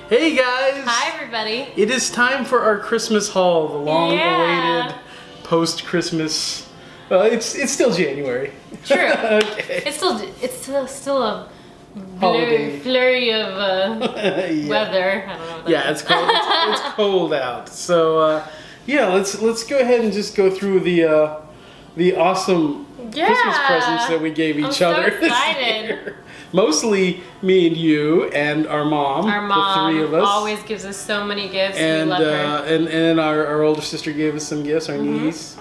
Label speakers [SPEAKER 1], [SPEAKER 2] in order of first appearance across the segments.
[SPEAKER 1] Hey guys!
[SPEAKER 2] Hi everybody!
[SPEAKER 1] It is time for our Christmas haul, the long-awaited post-Christmas. It's still January.
[SPEAKER 2] True.
[SPEAKER 1] Okay.
[SPEAKER 2] It's still a
[SPEAKER 1] Holiday.
[SPEAKER 2] flurry of
[SPEAKER 1] Yeah.
[SPEAKER 2] weather. I don't know what that
[SPEAKER 1] Yeah,
[SPEAKER 2] is.
[SPEAKER 1] it's cold. It's cold out. So yeah, let's go ahead and just go through the awesome Christmas presents that we gave each other.
[SPEAKER 2] I'm so excited.
[SPEAKER 1] This year. Mostly me and you and our mom.
[SPEAKER 2] Our mom
[SPEAKER 1] the three of us.
[SPEAKER 2] always gives us so many gifts.
[SPEAKER 1] And
[SPEAKER 2] we love her.
[SPEAKER 1] and our older sister gave us some gifts. Our niece.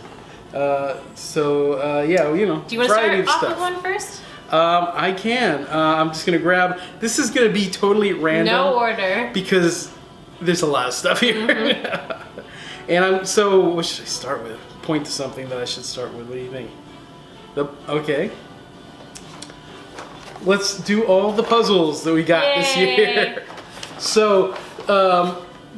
[SPEAKER 1] Yeah, you know.
[SPEAKER 2] Do you want to start off with one first?
[SPEAKER 1] I can. I'm just gonna grab. This is gonna be totally random.
[SPEAKER 2] No order.
[SPEAKER 1] Because there's a lot of stuff here. And what should I start with? Point to something that I should start with. What do you think? Okay. Let's do all the puzzles that we got this year. So,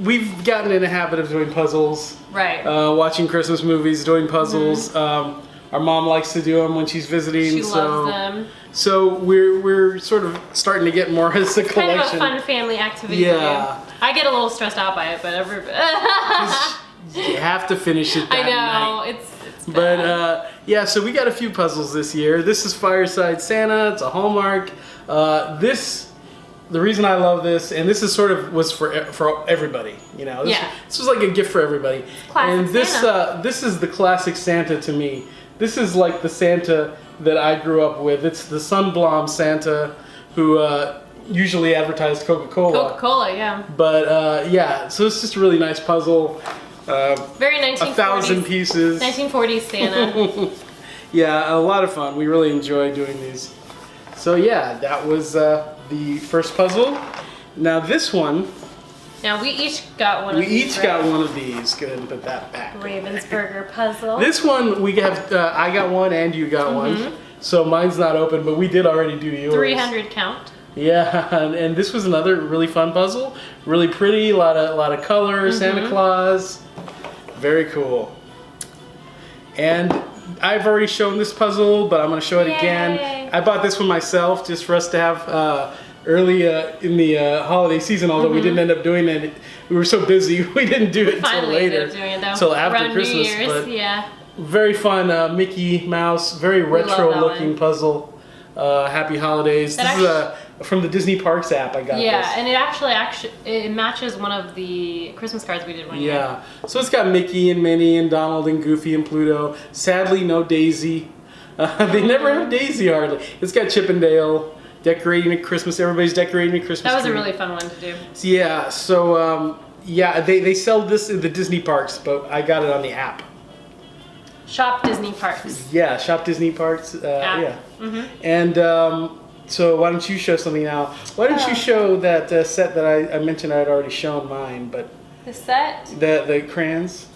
[SPEAKER 1] we've gotten in a habit of doing puzzles.
[SPEAKER 2] Right.
[SPEAKER 1] Watching Christmas movies, doing puzzles. Our mom likes to do them when she's visiting.
[SPEAKER 2] She loves them.
[SPEAKER 1] So we're sort of starting to get more as a collection.
[SPEAKER 2] Kind of a fun family activity to do. I get a little stressed out by it, but
[SPEAKER 1] you have to finish it that
[SPEAKER 2] I know.
[SPEAKER 1] night.
[SPEAKER 2] It's bad.
[SPEAKER 1] But so we got a few puzzles this year. This is Fireside Santa. It's a Hallmark. The reason I love this, and this is sort of was for everybody, you know. This was like a gift for everybody.
[SPEAKER 2] Classic
[SPEAKER 1] and
[SPEAKER 2] Santa.
[SPEAKER 1] This is the classic Santa to me. This is like the Santa that I grew up with. It's the Sunblom Santa who usually advertised Coca-Cola.
[SPEAKER 2] Coca-Cola, yeah.
[SPEAKER 1] But yeah, so it's just a really nice puzzle.
[SPEAKER 2] Very 1940s.
[SPEAKER 1] 1,000 pieces.
[SPEAKER 2] 1940s Santa.
[SPEAKER 1] Yeah, a lot of fun. We really enjoy doing these. So yeah, that was the first puzzle. Now this one.
[SPEAKER 2] Now we each got one of these.
[SPEAKER 1] We each got one of these. Go ahead and put that back.
[SPEAKER 2] Ravensburger puzzle.
[SPEAKER 1] This one we have. I got one and you got one. So mine's not open, but we did already do yours.
[SPEAKER 2] 300 count.
[SPEAKER 1] Yeah, and this was another really fun puzzle. Really pretty. A lot of color. Santa Claus. Very cool. And I've already shown this puzzle, but I'm going to show it again. I bought this one myself just for us to have early in the holiday season, although we didn't end up doing it. We were so busy, we didn't do it until later. Until after
[SPEAKER 2] around
[SPEAKER 1] Christmas.
[SPEAKER 2] New Year's,
[SPEAKER 1] but very fun Mickey Mouse, very retro looking puzzle. Happy holidays. This is from the Disney Parks app I got this.
[SPEAKER 2] And it matches one of the Christmas cards we did one year.
[SPEAKER 1] Yeah, so it's got Mickey and Minnie and Donald and Goofy and Pluto. Sadly, no Daisy. They never have Daisy hardly. It's got Chip and Dale decorating at Christmas. Everybody's decorating a Christmas
[SPEAKER 2] tree. That was a really fun one to do.
[SPEAKER 1] Yeah, so they sell this in the Disney Parks, but I got it on the app.
[SPEAKER 2] Shop Disney Parks.
[SPEAKER 1] Yeah, Shop Disney Parks. Yeah. And so why don't you show something now? Why don't you show that set that I mentioned? I had already shown mine, but
[SPEAKER 2] the set,
[SPEAKER 1] the crayons.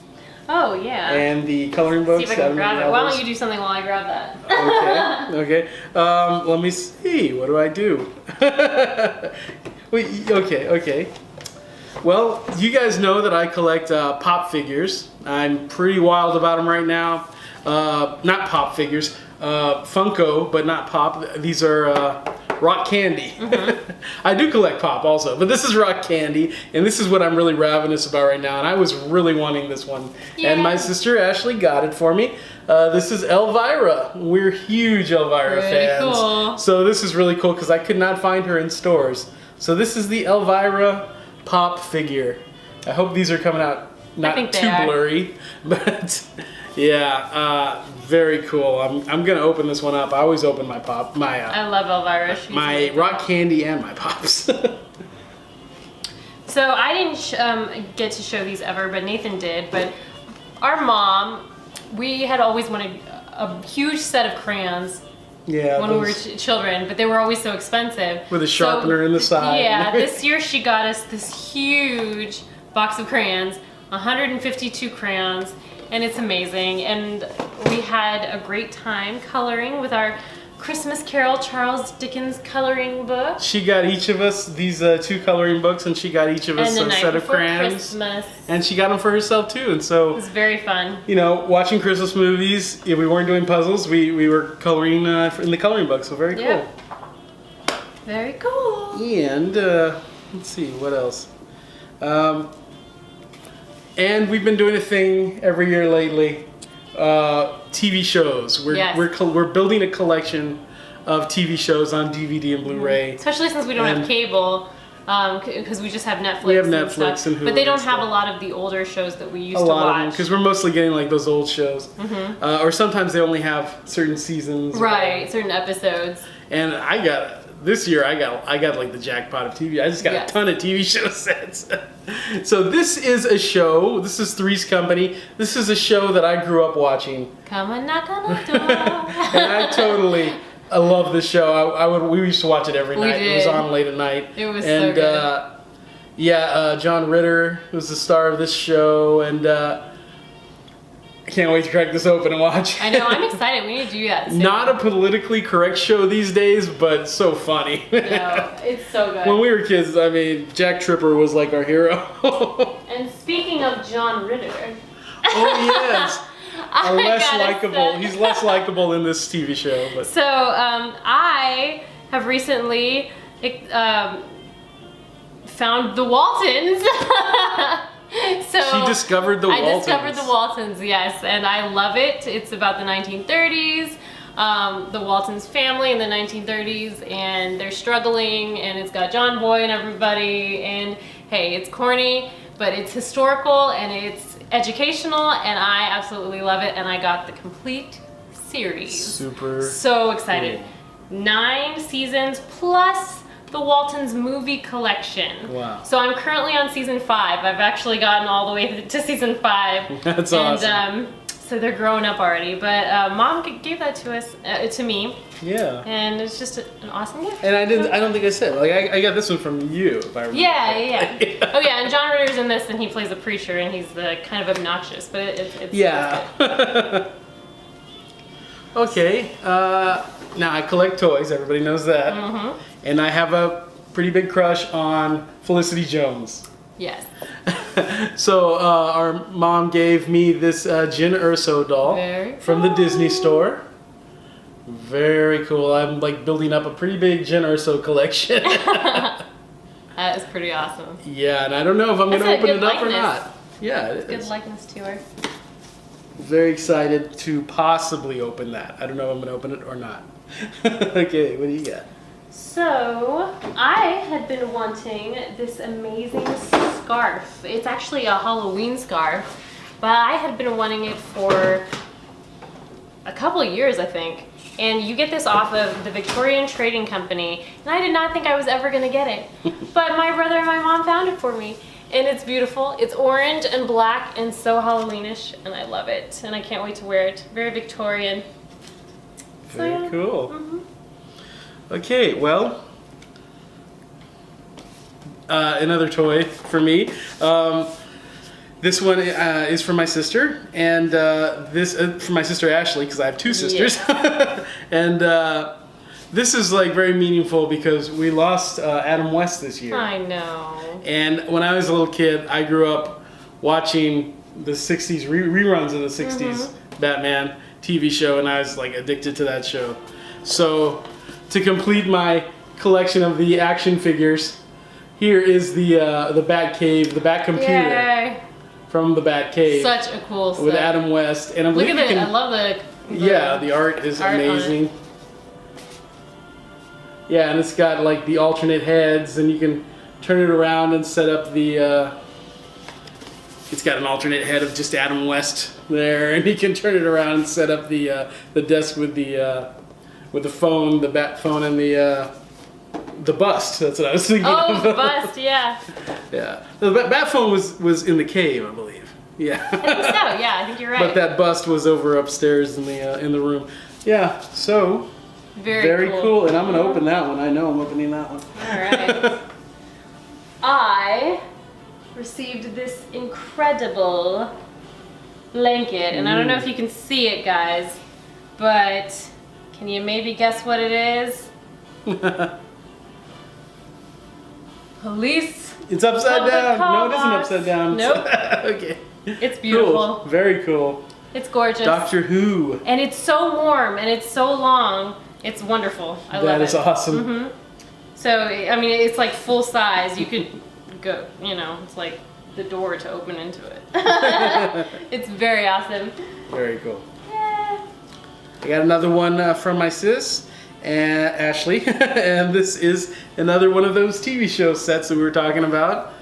[SPEAKER 2] Oh yeah.
[SPEAKER 1] And the coloring books.
[SPEAKER 2] See if I can grab it. Why don't you do something while I grab that?
[SPEAKER 1] Okay. Let me see. What do I do? Wait. Okay. Well, you guys know that I collect pop figures. I'm pretty wild about them right now. Not pop figures. Funko, but not pop. These are rock candy. I do collect pop also, but this is rock candy, and this is what I'm really ravenous about right now, and I was really wanting this one. And my sister Ashley got it for me. This is Elvira. We're huge Elvira fans.
[SPEAKER 2] Cool.
[SPEAKER 1] So this is really cool because I could not find her in stores. So this is the Elvira pop figure. I hope these are coming out not too blurry, but yeah, very cool. I'm gonna open this one up. I always open my pop.
[SPEAKER 2] I love Elvira. She's
[SPEAKER 1] my rock candy and my pops.
[SPEAKER 2] So I didn't get to show these ever, but Nathan did. But our mom, we had always wanted a huge set of crayons.
[SPEAKER 1] Yeah,
[SPEAKER 2] when we were children, but they were always so expensive.
[SPEAKER 1] With a sharpener in the side.
[SPEAKER 2] Yeah, this year she got us this huge box of crayons, 152 crayons, and it's amazing. And we had a great time coloring with our Christmas Carol Charles Dickens coloring book.
[SPEAKER 1] She got each of us these 2 coloring books, and she got each of us a set of crayons.
[SPEAKER 2] Christmas.
[SPEAKER 1] And she got them for herself too, and so
[SPEAKER 2] it was very fun.
[SPEAKER 1] You know, watching Christmas movies, if we weren't doing puzzles, we were coloring in the coloring book. So very cool.
[SPEAKER 2] Very cool.
[SPEAKER 1] And let's see what else. And we've been doing a thing every year lately. TV shows. We're building a collection of TV shows on DVD and Blu-ray.
[SPEAKER 2] Especially since we don't have cable, because we just have Netflix.
[SPEAKER 1] We have Netflix and Hulu,
[SPEAKER 2] but they don't
[SPEAKER 1] and
[SPEAKER 2] have
[SPEAKER 1] stuff.
[SPEAKER 2] a lot of the older shows that we used to
[SPEAKER 1] A lot of them,
[SPEAKER 2] watch.
[SPEAKER 1] because we're mostly getting like those old shows, or sometimes they only have certain seasons.
[SPEAKER 2] Right, certain episodes.
[SPEAKER 1] And this year I got like the jackpot of TV. I just got a ton of TV show sets. So this is a show. This is Three's Company. This is a show that I grew up watching.
[SPEAKER 2] Come and knock on the door.
[SPEAKER 1] And I love this show. We used to watch it every night. It was on late at night.
[SPEAKER 2] It was so good.
[SPEAKER 1] John Ritter was the star of this show, and I can't wait to crack this open and watch.
[SPEAKER 2] I know, I'm excited. We need to do that soon.
[SPEAKER 1] Not a politically correct show these days, but so funny.
[SPEAKER 2] No, it's so good.
[SPEAKER 1] When we were kids, I mean, Jack Tripper was like our hero.
[SPEAKER 2] And speaking of John Ritter.
[SPEAKER 1] Oh, yes. He's less likable in this TV show. But.
[SPEAKER 2] So, I have recently found the Waltons. So
[SPEAKER 1] she discovered the Waltons.
[SPEAKER 2] I discovered the Waltons, yes, and I love it. It's about the 1930s, the Waltons family in the 1930s, and they're struggling, and it's got John Boy and everybody, and hey, it's corny, but it's historical, and it's educational, and I absolutely love it, and I got the complete series. So excited.
[SPEAKER 1] Cool.
[SPEAKER 2] 9 seasons plus the Waltons movie collection.
[SPEAKER 1] Wow.
[SPEAKER 2] So I'm currently on season 5. I've actually gotten all the way to season 5.
[SPEAKER 1] That's awesome.
[SPEAKER 2] So they're growing up already. But Mom gave that to me.
[SPEAKER 1] Yeah.
[SPEAKER 2] And it's just an awesome gift.
[SPEAKER 1] And I don't think I said, like, I got this one from you, if I remember.
[SPEAKER 2] Yeah. Oh yeah, and John Ritter's in this, and he plays a preacher, and he's the kind of obnoxious, but it's
[SPEAKER 1] yeah. Okay. Now I collect toys. Everybody knows that.
[SPEAKER 2] Mm-hmm.
[SPEAKER 1] And I have a pretty big crush on Felicity Jones.
[SPEAKER 2] Yes.
[SPEAKER 1] So our mom gave me this Jyn Erso doll from the Disney store. Very cool. I'm like building up a pretty big Jyn Erso collection.
[SPEAKER 2] That is pretty awesome.
[SPEAKER 1] Yeah, and I don't know if I'm going to open it up or not. Yeah,
[SPEAKER 2] it's good likeness to her.
[SPEAKER 1] Very excited to possibly open that. I don't know if I'm going to open it or not. Okay, what do you got?
[SPEAKER 2] So, I had been wanting this amazing scarf. It's actually a Halloween scarf, but I had been wanting it for a couple of years, I think. And you get this off of the Victorian Trading Company, and I did not think I was ever going to get it. But my brother and my mom found it for me, and it's beautiful. It's orange and black and so Halloweenish, and I love it. And I can't wait to wear it. Very Victorian.
[SPEAKER 1] Very cool. Mm-hmm. Okay, well, another toy for me. This one is for my sister, and this for my sister Ashley, because I have 2 sisters. Yeah. And this is like very meaningful because we lost Adam West this year.
[SPEAKER 2] I know.
[SPEAKER 1] And when I was a little kid, I grew up watching the 60s reruns of the 60s Batman TV show, and I was like addicted to that show. So to complete my collection of the action figures, here is the Batcave, the Bat computer.
[SPEAKER 2] Yay.
[SPEAKER 1] From the Batcave.
[SPEAKER 2] Such a cool set.
[SPEAKER 1] With Adam West. And
[SPEAKER 2] look at it. I love the
[SPEAKER 1] yeah, the art is amazing. Yeah, and it's got like the alternate heads, and you can turn it around and set up the it's got an alternate head of just Adam West there, and you can turn it around and set up the desk with the phone, the bat phone, and the bust. That's what I was thinking of.
[SPEAKER 2] Oh, bust, yeah.
[SPEAKER 1] Yeah. The bat phone was in the cave, I believe. Yeah.
[SPEAKER 2] I think so, yeah, I think you're right.
[SPEAKER 1] But that bust was over upstairs in the room. Yeah, so very cool. And I'm going to open that one. I know I'm opening that one.
[SPEAKER 2] All right. I received this incredible blanket, and I don't know if you can see it, guys, but can you maybe guess what it is? Police.
[SPEAKER 1] It's upside down. No, it isn't upside down.
[SPEAKER 2] Nope.
[SPEAKER 1] Okay.
[SPEAKER 2] It's beautiful.
[SPEAKER 1] Cool. Very cool.
[SPEAKER 2] It's gorgeous.
[SPEAKER 1] Doctor Who.
[SPEAKER 2] And it's so warm, and it's so long. It's wonderful. I love it.
[SPEAKER 1] That is awesome.
[SPEAKER 2] So, I mean, it's like full size. You could go, it's like the door to open into it. It's very awesome.
[SPEAKER 1] Very cool.
[SPEAKER 2] Yeah.
[SPEAKER 1] I got another one from my sis, and Ashley, and this is another one of those TV show sets that we were talking about.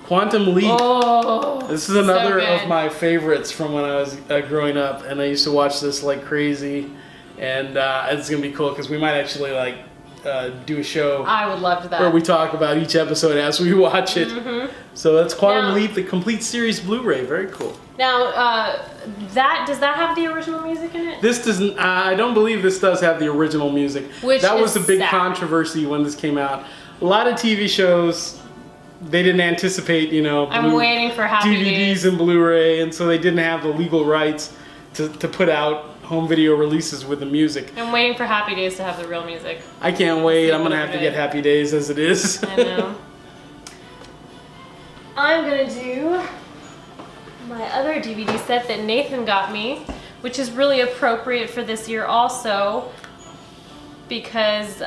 [SPEAKER 1] Quantum Leap.
[SPEAKER 2] Oh,
[SPEAKER 1] this is another
[SPEAKER 2] so
[SPEAKER 1] of
[SPEAKER 2] good.
[SPEAKER 1] my favorites from when I was growing up, and I used to watch this like crazy. And it's gonna be cool because we might actually like do a show
[SPEAKER 2] I would love that.
[SPEAKER 1] where we talk about each episode as we watch it.
[SPEAKER 2] Mm-hmm.
[SPEAKER 1] So that's Quantum
[SPEAKER 2] Now-
[SPEAKER 1] Leap, the complete series Blu-ray. Very cool.
[SPEAKER 2] Now, does that have the original music in it?
[SPEAKER 1] This doesn't. I don't believe this does have the original music.
[SPEAKER 2] Which
[SPEAKER 1] that was
[SPEAKER 2] is
[SPEAKER 1] a big
[SPEAKER 2] sad.
[SPEAKER 1] controversy when this came out. A lot of TV shows, they didn't anticipate,
[SPEAKER 2] I'm waiting for Happy
[SPEAKER 1] DVDs
[SPEAKER 2] Days.
[SPEAKER 1] and Blu-ray, and so they didn't have the legal rights to put out home video releases with the music.
[SPEAKER 2] I'm waiting for Happy Days to have the real music.
[SPEAKER 1] I can't wait.
[SPEAKER 2] See
[SPEAKER 1] I'm gonna
[SPEAKER 2] what
[SPEAKER 1] have to
[SPEAKER 2] it
[SPEAKER 1] get
[SPEAKER 2] is.
[SPEAKER 1] Happy Days as it is.
[SPEAKER 2] I know. I'm gonna do my other DVD set that Nathan got me, which is really appropriate for this year also, because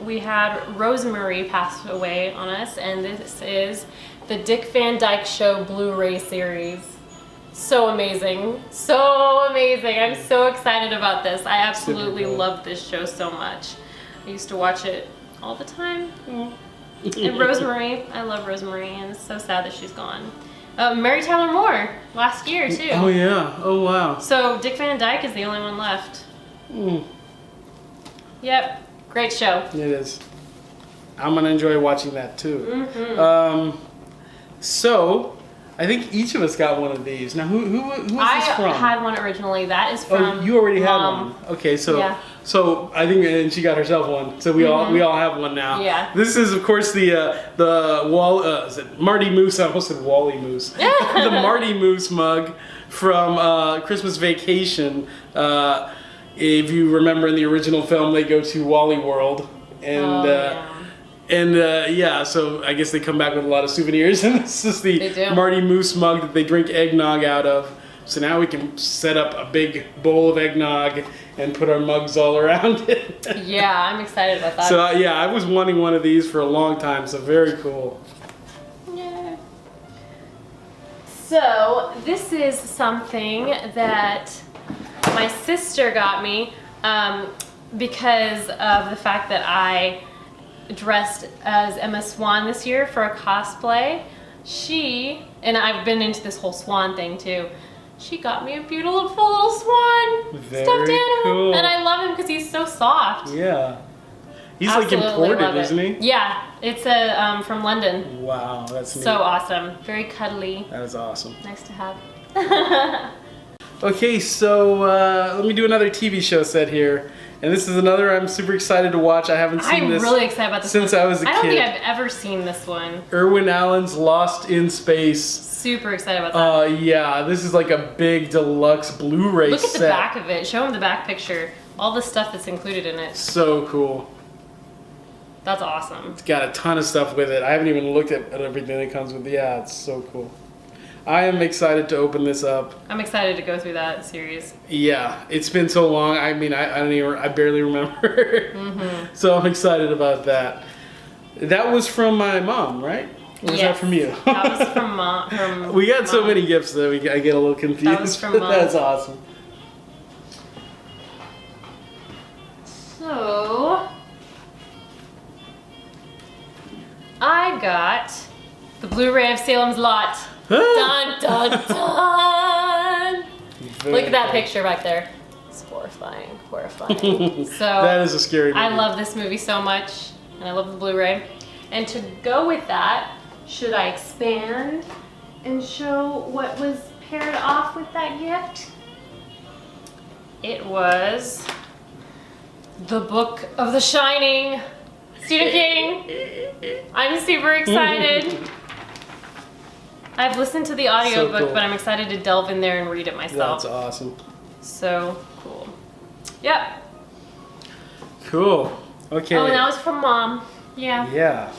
[SPEAKER 2] we had Rosemary pass away on us, and this is the Dick Van Dyke Show Blu-ray series. So amazing. So amazing. I'm so excited about this. I absolutely
[SPEAKER 1] Super cool.
[SPEAKER 2] love this show so much. I used to watch it all the time. And Rosemary, I love Rosemary, and it's so sad that she's gone. Mary Tyler Moore, last year too.
[SPEAKER 1] Oh yeah. Oh wow.
[SPEAKER 2] So Dick Van Dyke is the only one left.
[SPEAKER 1] Mm,
[SPEAKER 2] Yep, great show.
[SPEAKER 1] it is. I'm gonna enjoy watching that too.
[SPEAKER 2] Mm-hmm.
[SPEAKER 1] So, I think each of us got one of these. Now, who is
[SPEAKER 2] I
[SPEAKER 1] this from?
[SPEAKER 2] had one originally. That is from
[SPEAKER 1] Oh, you already had
[SPEAKER 2] Mom.
[SPEAKER 1] one. Okay, so
[SPEAKER 2] Yeah.
[SPEAKER 1] so I think and she got herself one. So we all have one now.
[SPEAKER 2] Yeah.
[SPEAKER 1] This is of course the is it Marty Moose? I almost said Wally Moose. The Marty Moose mug from Christmas Vacation. If you remember in the original film, they go to Wally World, and
[SPEAKER 2] yeah.
[SPEAKER 1] yeah, so I guess they come back with a lot of souvenirs, and this is
[SPEAKER 2] They
[SPEAKER 1] the
[SPEAKER 2] do.
[SPEAKER 1] Marty Moose mug that they drink eggnog out of. So now we can set up a big bowl of eggnog and put our mugs all around it.
[SPEAKER 2] Yeah, I'm excited about that.
[SPEAKER 1] So yeah, I was wanting one of these for a long time, so very cool.
[SPEAKER 2] Yeah. So this is something that my sister got me because of the fact that I dressed as Emma Swan this year for a cosplay. And I've been into this whole swan thing too. She got me a beautiful little swan
[SPEAKER 1] Very
[SPEAKER 2] stuffed animal,
[SPEAKER 1] cool.
[SPEAKER 2] and I love him because he's so soft.
[SPEAKER 1] Yeah. He's
[SPEAKER 2] Absolutely
[SPEAKER 1] like
[SPEAKER 2] love
[SPEAKER 1] imported,
[SPEAKER 2] it.
[SPEAKER 1] isn't he?
[SPEAKER 2] Yeah, it's from London.
[SPEAKER 1] Wow, that's neat.
[SPEAKER 2] So awesome, very cuddly,
[SPEAKER 1] That is awesome.
[SPEAKER 2] nice to have.
[SPEAKER 1] Okay, so let me do another TV show set here. And this is another I'm super excited to watch. I haven't seen
[SPEAKER 2] I'm
[SPEAKER 1] this
[SPEAKER 2] really excited about this
[SPEAKER 1] since
[SPEAKER 2] one.
[SPEAKER 1] I was a
[SPEAKER 2] I don't
[SPEAKER 1] kid.
[SPEAKER 2] think I've ever seen this one.
[SPEAKER 1] Irwin Allen's Lost in Space.
[SPEAKER 2] Super excited about that.
[SPEAKER 1] Yeah, this is like a big deluxe Blu-ray
[SPEAKER 2] Look at
[SPEAKER 1] set.
[SPEAKER 2] the back of it. Show him the back picture. All the stuff that's included in it.
[SPEAKER 1] So cool.
[SPEAKER 2] That's awesome.
[SPEAKER 1] It's got a ton of stuff with it. I haven't even looked at everything that comes with it. Yeah, it's so cool. I am excited to open this up.
[SPEAKER 2] I'm excited to go through that series.
[SPEAKER 1] Yeah, it's been so long. I mean, I barely remember. So I'm excited about that. That was from my mom, right? Or was that
[SPEAKER 2] Yes.
[SPEAKER 1] from you?
[SPEAKER 2] That was from Mom.
[SPEAKER 1] We got so many gifts that I get a little confused.
[SPEAKER 2] That was from Mom.
[SPEAKER 1] That's awesome.
[SPEAKER 2] So, I got the Blu-ray of Salem's Lot. Dun, dun, dun. Look at that picture back there. It's horrifying, horrifying. So
[SPEAKER 1] That is a scary movie.
[SPEAKER 2] I love this movie so much, and I love the Blu-ray. And to go with that, should I expand and show what was paired off with that gift? It was the Book of the Shining, Stephen King. I'm super excited. I've listened to the audiobook,
[SPEAKER 1] cool.
[SPEAKER 2] but I'm excited to delve in there and read it myself.
[SPEAKER 1] That's awesome.
[SPEAKER 2] So cool. Yep.
[SPEAKER 1] Cool. Okay.
[SPEAKER 2] Oh, and that was from Mom. Yeah.
[SPEAKER 1] Yeah.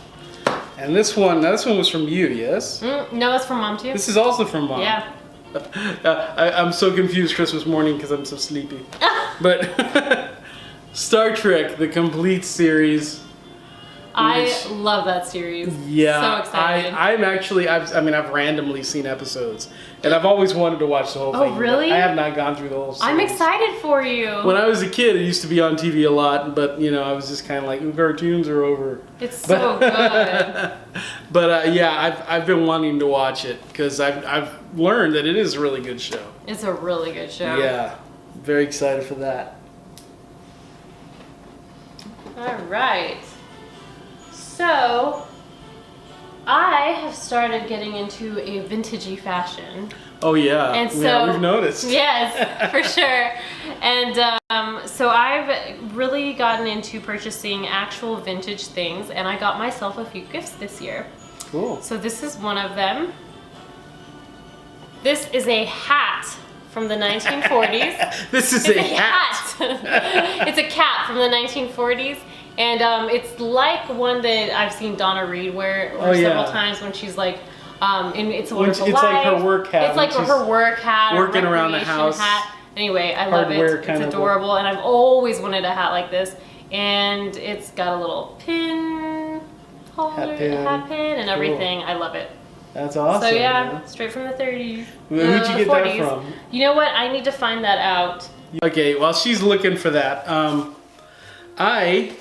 [SPEAKER 1] And this one was from you, yes?
[SPEAKER 2] No, that's from Mom too.
[SPEAKER 1] This is also from Mom.
[SPEAKER 2] Yeah.
[SPEAKER 1] I'm so confused Christmas morning because I'm so sleepy. But Star Trek, the complete series.
[SPEAKER 2] I love that series.
[SPEAKER 1] Yeah,
[SPEAKER 2] So excited.
[SPEAKER 1] I've randomly seen episodes, and I've always wanted to watch the whole thing.
[SPEAKER 2] Oh, really?
[SPEAKER 1] I have not gone through the whole series.
[SPEAKER 2] I'm excited for you.
[SPEAKER 1] When I was a kid, it used to be on TV a lot, but I was just kind of like, cartoons are over.
[SPEAKER 2] It's so good.
[SPEAKER 1] But yeah, I've been wanting to watch it because I've learned that it is a really good show.
[SPEAKER 2] It's a really good show.
[SPEAKER 1] Yeah, very excited for that.
[SPEAKER 2] All right. So, I have started getting into a vintagey fashion.
[SPEAKER 1] Oh yeah,
[SPEAKER 2] And so,
[SPEAKER 1] yeah, we've noticed.
[SPEAKER 2] Yes, for sure. And so I've really gotten into purchasing actual vintage things, and I got myself a few gifts this year.
[SPEAKER 1] Cool.
[SPEAKER 2] So this is one of them. This is a hat from the 1940s.
[SPEAKER 1] This is
[SPEAKER 2] It's
[SPEAKER 1] a hat.
[SPEAKER 2] It's a cap from the 1940s. And it's like one that I've seen Donna Reed wear several times when she's like, in It's a Wonderful Life.
[SPEAKER 1] It's like her work hat.
[SPEAKER 2] It's like her work hat.
[SPEAKER 1] Working
[SPEAKER 2] or
[SPEAKER 1] around the
[SPEAKER 2] recreation
[SPEAKER 1] house.
[SPEAKER 2] Hat. Anyway, I love it.
[SPEAKER 1] Hardware
[SPEAKER 2] It's
[SPEAKER 1] kind of
[SPEAKER 2] adorable, and I've always wanted a hat like this. And it's got a little pin holder, hat pin, and everything. I love it.
[SPEAKER 1] That's awesome.
[SPEAKER 2] So yeah, straight from the 30s.
[SPEAKER 1] Who'd you get
[SPEAKER 2] 40s.
[SPEAKER 1] that from?
[SPEAKER 2] You know what? I need to find that out.
[SPEAKER 1] Okay, while she's looking for that, I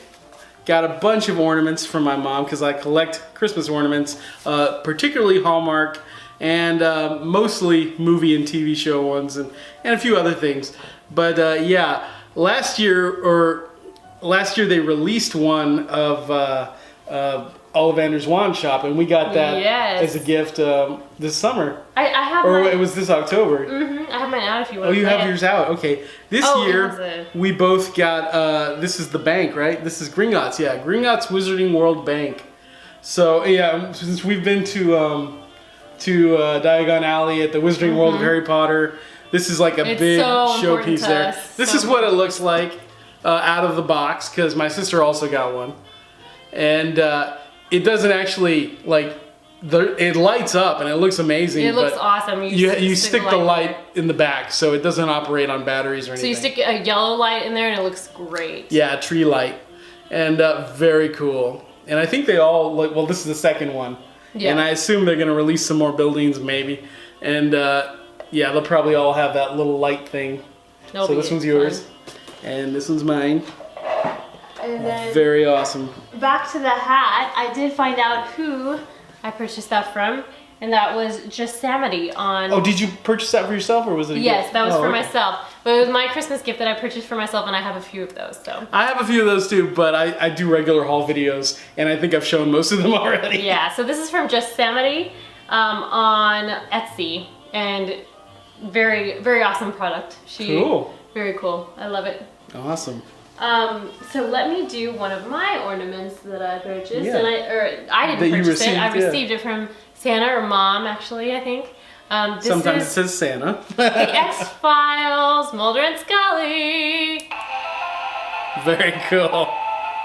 [SPEAKER 1] got a bunch of ornaments from my mom because I collect Christmas ornaments, particularly Hallmark and mostly movie and TV show ones and a few other things. But yeah, last year they released one of Ollivander's Wand Shop, and we got that as a gift this summer.
[SPEAKER 2] I have
[SPEAKER 1] mine. It was this October.
[SPEAKER 2] I have mine out if you want.
[SPEAKER 1] Oh, you have yours out. Okay. This year we both got. This is the bank, right? This is Gringotts. Yeah, Gringotts Wizarding World Bank. So yeah, since we've been to Diagon Alley at the Wizarding World of Harry Potter, this is like a big showpiece there. This is what it looks like out of the box because my sister also got one, and it doesn't actually it lights up and it looks amazing.
[SPEAKER 2] It looks awesome.
[SPEAKER 1] You stick the light in the back, so it doesn't operate on batteries or anything.
[SPEAKER 2] So you stick a yellow light in there and it looks great.
[SPEAKER 1] Yeah, tree light, and very cool. And I think they all well, this is the second one, and I assume they're going to release some more buildings maybe, and yeah, they'll probably all have that little light thing. So this one's yours, and this one's mine.
[SPEAKER 2] And then
[SPEAKER 1] very awesome.
[SPEAKER 2] Back to the hat, I did find out who I purchased that from, and that was Yosemite on...
[SPEAKER 1] Oh, did you purchase that for yourself, or was it a
[SPEAKER 2] Yes,
[SPEAKER 1] gift?
[SPEAKER 2] that was for myself. But it was my Christmas gift that I purchased for myself, and I have a few of those, so...
[SPEAKER 1] I have a few of those too, but I do regular haul videos, and I think I've shown most of them already.
[SPEAKER 2] Yeah, so this is from Yosemite on Etsy, and very, very awesome product.
[SPEAKER 1] Cool.
[SPEAKER 2] Very cool. I love it.
[SPEAKER 1] Awesome.
[SPEAKER 2] So let me do one of my ornaments that I purchased,
[SPEAKER 1] Yeah.
[SPEAKER 2] and I didn't purchase it. I received it from Santa or Mom, actually. I think. This
[SPEAKER 1] Sometimes
[SPEAKER 2] is
[SPEAKER 1] it says Santa.
[SPEAKER 2] the X-Files, Mulder and Scully.
[SPEAKER 1] Very cool.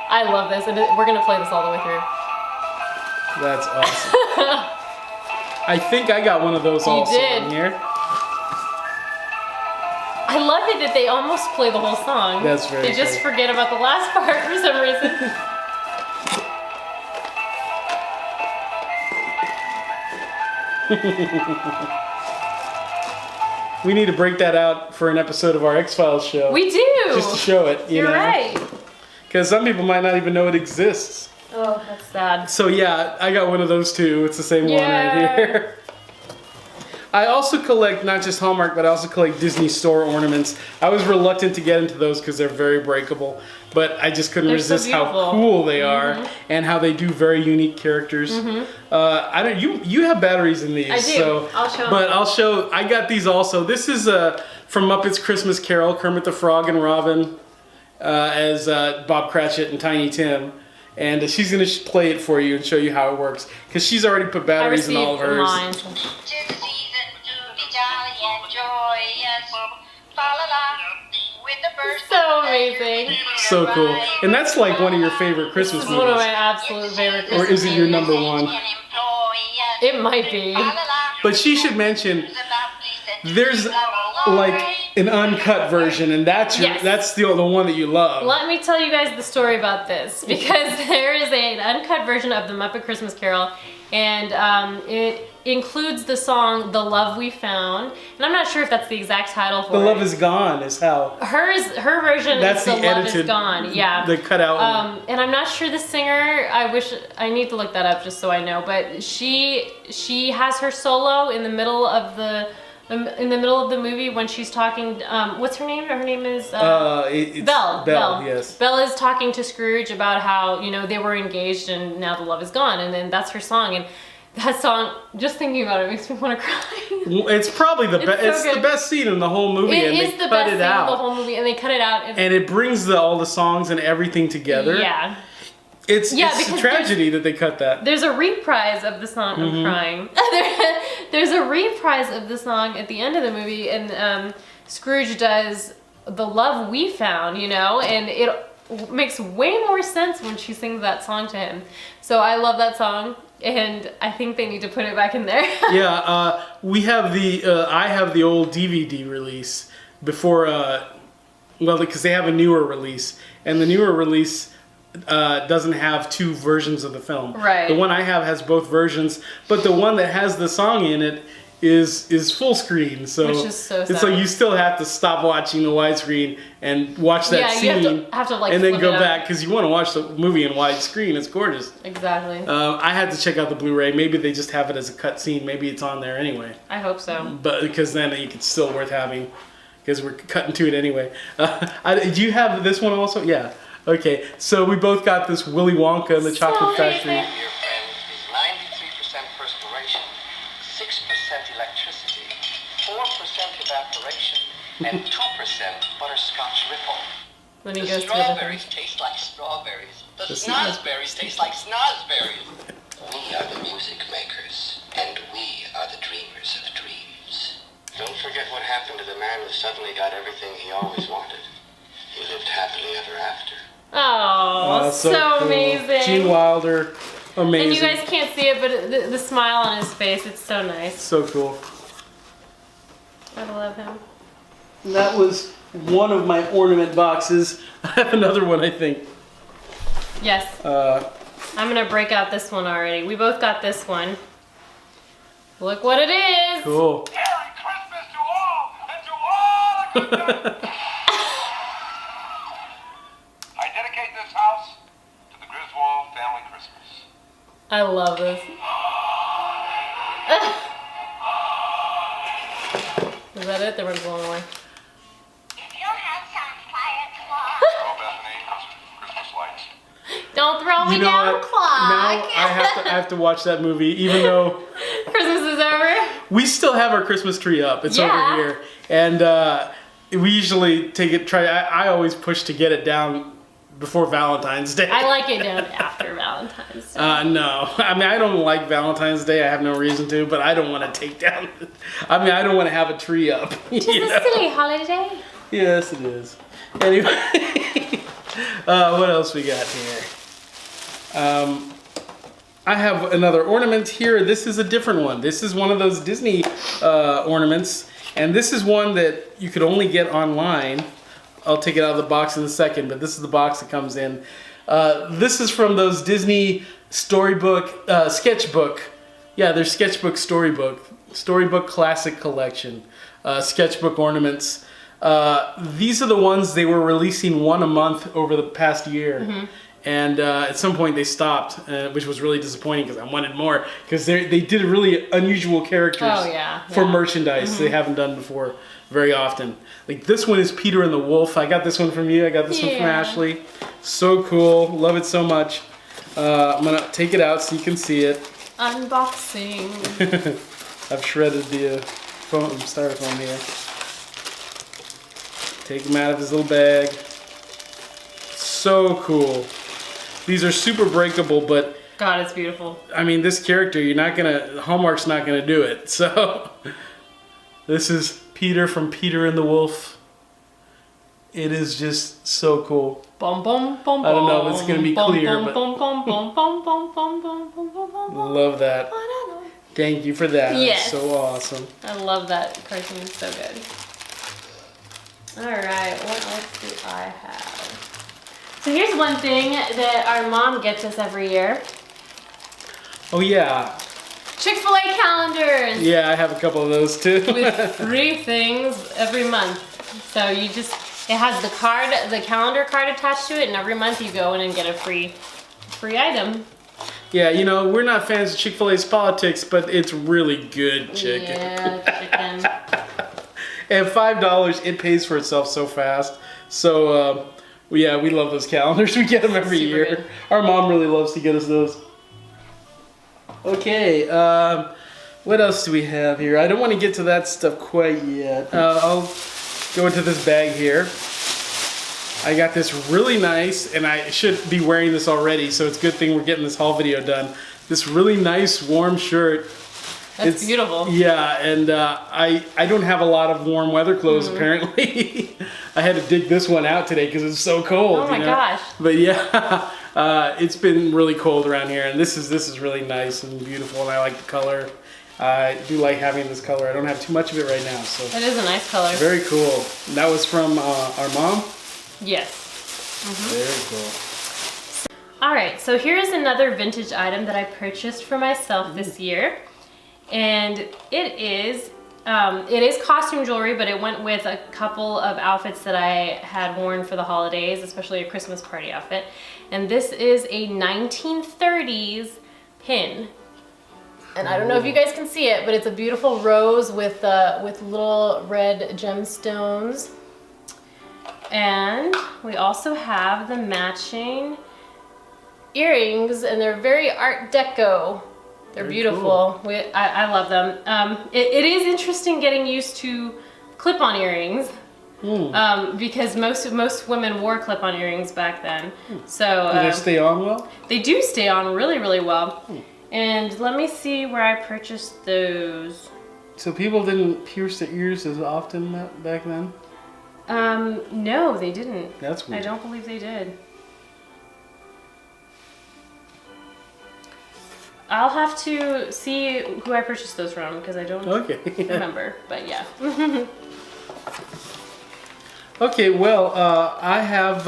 [SPEAKER 2] I love this, and we're gonna play this all the way through.
[SPEAKER 1] That's awesome. I think I got one of those also in here.
[SPEAKER 2] I love it that they almost play the whole song.
[SPEAKER 1] That's very
[SPEAKER 2] They just
[SPEAKER 1] cool.
[SPEAKER 2] forget about the last part for some reason.
[SPEAKER 1] We need to break that out for an episode of our X-Files show.
[SPEAKER 2] We do!
[SPEAKER 1] Just to show it, you know?
[SPEAKER 2] You're right.
[SPEAKER 1] Because some people might not even know it exists.
[SPEAKER 2] Oh, that's sad.
[SPEAKER 1] So yeah, I got one of those too. It's the same one right here. I also collect not just Hallmark, but I also collect Disney Store ornaments. I was reluctant to get into those because they're very breakable, but I just couldn't resist how cool they are and how they do very unique characters. I don't. You have batteries in these.
[SPEAKER 2] I do.
[SPEAKER 1] So,
[SPEAKER 2] I'll show them.
[SPEAKER 1] But I'll show. I got these also. This is from Muppets Christmas Carol, Kermit the Frog and Robin as Bob Cratchit and Tiny Tim. And she's going to play it for you and show you how it works. Because she's already put batteries in all of hers.
[SPEAKER 2] Mine. So amazing.
[SPEAKER 1] So cool. And that's like one of your favorite Christmas movies.
[SPEAKER 2] One of my absolute favorite Christmas
[SPEAKER 1] Or is it your number one?
[SPEAKER 2] It might be.
[SPEAKER 1] But she should mention, there's like an uncut version, and that's
[SPEAKER 2] Yes.
[SPEAKER 1] that's the one that you love.
[SPEAKER 2] Let me tell you guys the story about this, because there is an uncut version of the Muppet Christmas Carol, and it includes the song "The Love We Found," and I'm not sure if that's the exact title for
[SPEAKER 1] The
[SPEAKER 2] it.
[SPEAKER 1] Love Is Gone is how.
[SPEAKER 2] Her version
[SPEAKER 1] That's
[SPEAKER 2] is "The
[SPEAKER 1] the
[SPEAKER 2] Love
[SPEAKER 1] edited,
[SPEAKER 2] Is Gone." Yeah.
[SPEAKER 1] the cutout one.
[SPEAKER 2] And I'm not sure the singer. I need to look that up just so I know. But she has her solo in the middle of the movie when she's talking. What's her name? Her name is
[SPEAKER 1] It's
[SPEAKER 2] Belle.
[SPEAKER 1] Belle, yes.
[SPEAKER 2] Belle is talking to Scrooge about how they were engaged and now the love is gone, and then that's her song. And that song, just thinking about it, makes me want to cry.
[SPEAKER 1] It's probably the best.
[SPEAKER 2] so
[SPEAKER 1] It's
[SPEAKER 2] good.
[SPEAKER 1] the best scene in the whole movie,
[SPEAKER 2] It
[SPEAKER 1] and
[SPEAKER 2] is
[SPEAKER 1] they
[SPEAKER 2] the
[SPEAKER 1] cut
[SPEAKER 2] best
[SPEAKER 1] it
[SPEAKER 2] scene
[SPEAKER 1] out.
[SPEAKER 2] of the whole movie, and they cut it out.
[SPEAKER 1] And it brings all the songs and everything together.
[SPEAKER 2] Yeah.
[SPEAKER 1] It's
[SPEAKER 2] because
[SPEAKER 1] a tragedy that they cut that.
[SPEAKER 2] There's a reprise of the song. I'm crying. There's a reprise of the song at the end of the movie, and Scrooge does "The Love We Found," and it makes way more sense when she sings that song to him. So I love that song, and I think they need to put it back in there.
[SPEAKER 1] Yeah, we have I have the old DVD release before, because they have a newer release, and the newer release doesn't have two versions of the film.
[SPEAKER 2] Right.
[SPEAKER 1] The one I have has both versions, but the one that has the song in it is full screen. So
[SPEAKER 2] Which is so
[SPEAKER 1] it's
[SPEAKER 2] sad.
[SPEAKER 1] like you still have to stop watching the widescreen and watch that
[SPEAKER 2] Yeah, you
[SPEAKER 1] scene,
[SPEAKER 2] have to, like,
[SPEAKER 1] and then
[SPEAKER 2] flip
[SPEAKER 1] go
[SPEAKER 2] it up.
[SPEAKER 1] back because you want to watch the movie in widescreen. It's gorgeous.
[SPEAKER 2] Exactly.
[SPEAKER 1] I had to check out the Blu-ray. Maybe they just have it as a cut scene. Maybe it's on there anyway.
[SPEAKER 2] I hope so.
[SPEAKER 1] But because then it's still worth having, because we're cutting to it anyway. Do you have this one also? Yeah. Okay. So we both got this Willy Wonka and the Chocolate Factory.
[SPEAKER 2] amazing.
[SPEAKER 3] Your friend is 93% perspiration, 6% electricity, 4% evaporation, and 2% butterscotch ripple.
[SPEAKER 2] When he
[SPEAKER 3] The
[SPEAKER 2] goes through the
[SPEAKER 3] strawberries taste like strawberries. The snozberries taste like snozberries. We are the music makers, and we are the dreamers of dreams. Don't forget what happened to the man who suddenly got everything he always wanted. He lived happily ever after.
[SPEAKER 2] Oh, so
[SPEAKER 1] cool.
[SPEAKER 2] amazing.
[SPEAKER 1] Gene Wilder, amazing.
[SPEAKER 2] And you guys can't see it, but the smile on his face, it's so nice.
[SPEAKER 1] So cool.
[SPEAKER 2] I love him.
[SPEAKER 1] And that was one of my ornament boxes. I have another one, I think.
[SPEAKER 2] Yes. I'm gonna break out this one already. We both got this one. Look what it is.
[SPEAKER 1] Cool.
[SPEAKER 4] Merry Christmas to all, and to all a good night. I dedicate this house to the Griswold family Christmas.
[SPEAKER 2] I love this. Is that it? The room's going away.
[SPEAKER 5] If your house on fire, Claude.
[SPEAKER 4] Oh, Bethany, Christmas lights.
[SPEAKER 2] Don't throw me
[SPEAKER 1] You know
[SPEAKER 2] down,
[SPEAKER 1] what?
[SPEAKER 2] Claude.
[SPEAKER 1] Now I have to watch that movie, even though
[SPEAKER 2] Christmas is over.
[SPEAKER 1] we still have our Christmas tree up. It's
[SPEAKER 2] Yeah.
[SPEAKER 1] over here, and we usually I always push to get it down before Valentine's Day.
[SPEAKER 2] I like it down after Valentine's Day.
[SPEAKER 1] No, I mean I don't like Valentine's Day. I have no reason to, but I don't want to take down. I mean I don't want to have a tree up.
[SPEAKER 2] It's
[SPEAKER 1] you
[SPEAKER 2] a
[SPEAKER 1] know?
[SPEAKER 2] silly holiday.
[SPEAKER 1] Yes, it is. Anyway, what else we got here? I have another ornament here. This is a different one. This is one of those Disney ornaments, and this is one that you could only get online. I'll take it out of the box in a second, but this is the box that comes in. This is from those Disney storybook, sketchbook. Yeah, their sketchbook storybook classic collection, sketchbook ornaments. These are the ones they were releasing one a month over the past year. And at some point they stopped, which was really disappointing because I wanted more. Because they did really unusual characters
[SPEAKER 2] Oh, yeah,
[SPEAKER 1] for
[SPEAKER 2] yeah.
[SPEAKER 1] merchandise they haven't done before very often. Like this one is Peter and the Wolf. I got this one from you. I got this one from
[SPEAKER 2] Yeah.
[SPEAKER 1] Ashley. So cool. Love it so much. I'm going to take it out so you can see it.
[SPEAKER 2] Unboxing.
[SPEAKER 1] I've shredded the styrofoam here. Take him out of his little bag. So cool. These are super breakable, but
[SPEAKER 2] God, it's beautiful.
[SPEAKER 1] I mean, this character, Hallmark's not gonna do it. So this is Peter from Peter and the Wolf. It is just so cool.
[SPEAKER 2] Bum, bum, bum,
[SPEAKER 1] I don't know if it's gonna be
[SPEAKER 2] bum,
[SPEAKER 1] clear,
[SPEAKER 2] bum,
[SPEAKER 1] but-
[SPEAKER 2] bum, bum, bum, bum, bum, bum, bum, bum, bum, bum.
[SPEAKER 1] Love that. Thank you for that.
[SPEAKER 2] Yes.
[SPEAKER 1] So awesome.
[SPEAKER 2] I love that cartoon. It's so good. All right, what else do I have? So here's one thing that our mom gets us every year.
[SPEAKER 1] Oh yeah.
[SPEAKER 2] Chick-fil-A calendars.
[SPEAKER 1] Yeah, I have a couple of those too.
[SPEAKER 2] With free things every month. So you just, it has the calendar card attached to it, and every month you go in and get a free item.
[SPEAKER 1] Yeah, you know, we're not fans of Chick-fil-A's politics, but it's really good chicken.
[SPEAKER 2] Yeah, chicken.
[SPEAKER 1] And $5, it pays for itself so fast. So, yeah, we love those calendars. We get them every
[SPEAKER 2] Super
[SPEAKER 1] year.
[SPEAKER 2] good.
[SPEAKER 1] Our mom really loves to get us those. Okay, what else do we have here? I don't want to get to that stuff quite yet. I'll go into this bag here. I got this really nice, and I should be wearing this already, so it's a good thing we're getting this haul video done. This really nice warm shirt.
[SPEAKER 2] That's beautiful.
[SPEAKER 1] Yeah, and I don't have a lot of warm weather clothes apparently. I had to dig this one out today because it's so cold.
[SPEAKER 2] Oh my gosh.
[SPEAKER 1] But yeah, it's been really cold around here, and this is really nice and beautiful, and I like the color. I do like having this color. I don't have too much of it right now, so.
[SPEAKER 2] That is a nice color.
[SPEAKER 1] Very cool. And that was from our mom?
[SPEAKER 2] Yes.
[SPEAKER 1] Very cool.
[SPEAKER 2] All right, so here's another vintage item that I purchased for myself this year. And it is costume jewelry, but it went with a couple of outfits that I had worn for the holidays, especially a Christmas party outfit. And this is a 1930s pin. And I don't know if you guys can see it, but it's a beautiful rose with little red gemstones. And we also have the matching earrings, and they're very Art Deco. They're
[SPEAKER 1] Very
[SPEAKER 2] beautiful.
[SPEAKER 1] cool.
[SPEAKER 2] I love them. It is interesting getting used to clip-on earrings because most women wore clip-on earrings back then. So
[SPEAKER 1] Do they stay on well?
[SPEAKER 2] they do stay on really, really well. And let me see where I purchased those.
[SPEAKER 1] So people didn't pierce their ears as often back then?
[SPEAKER 2] No, they didn't.
[SPEAKER 1] That's weird.
[SPEAKER 2] I don't believe they did. I'll have to see who I purchased those from because I don't remember. But yeah.
[SPEAKER 1] Okay, well, I have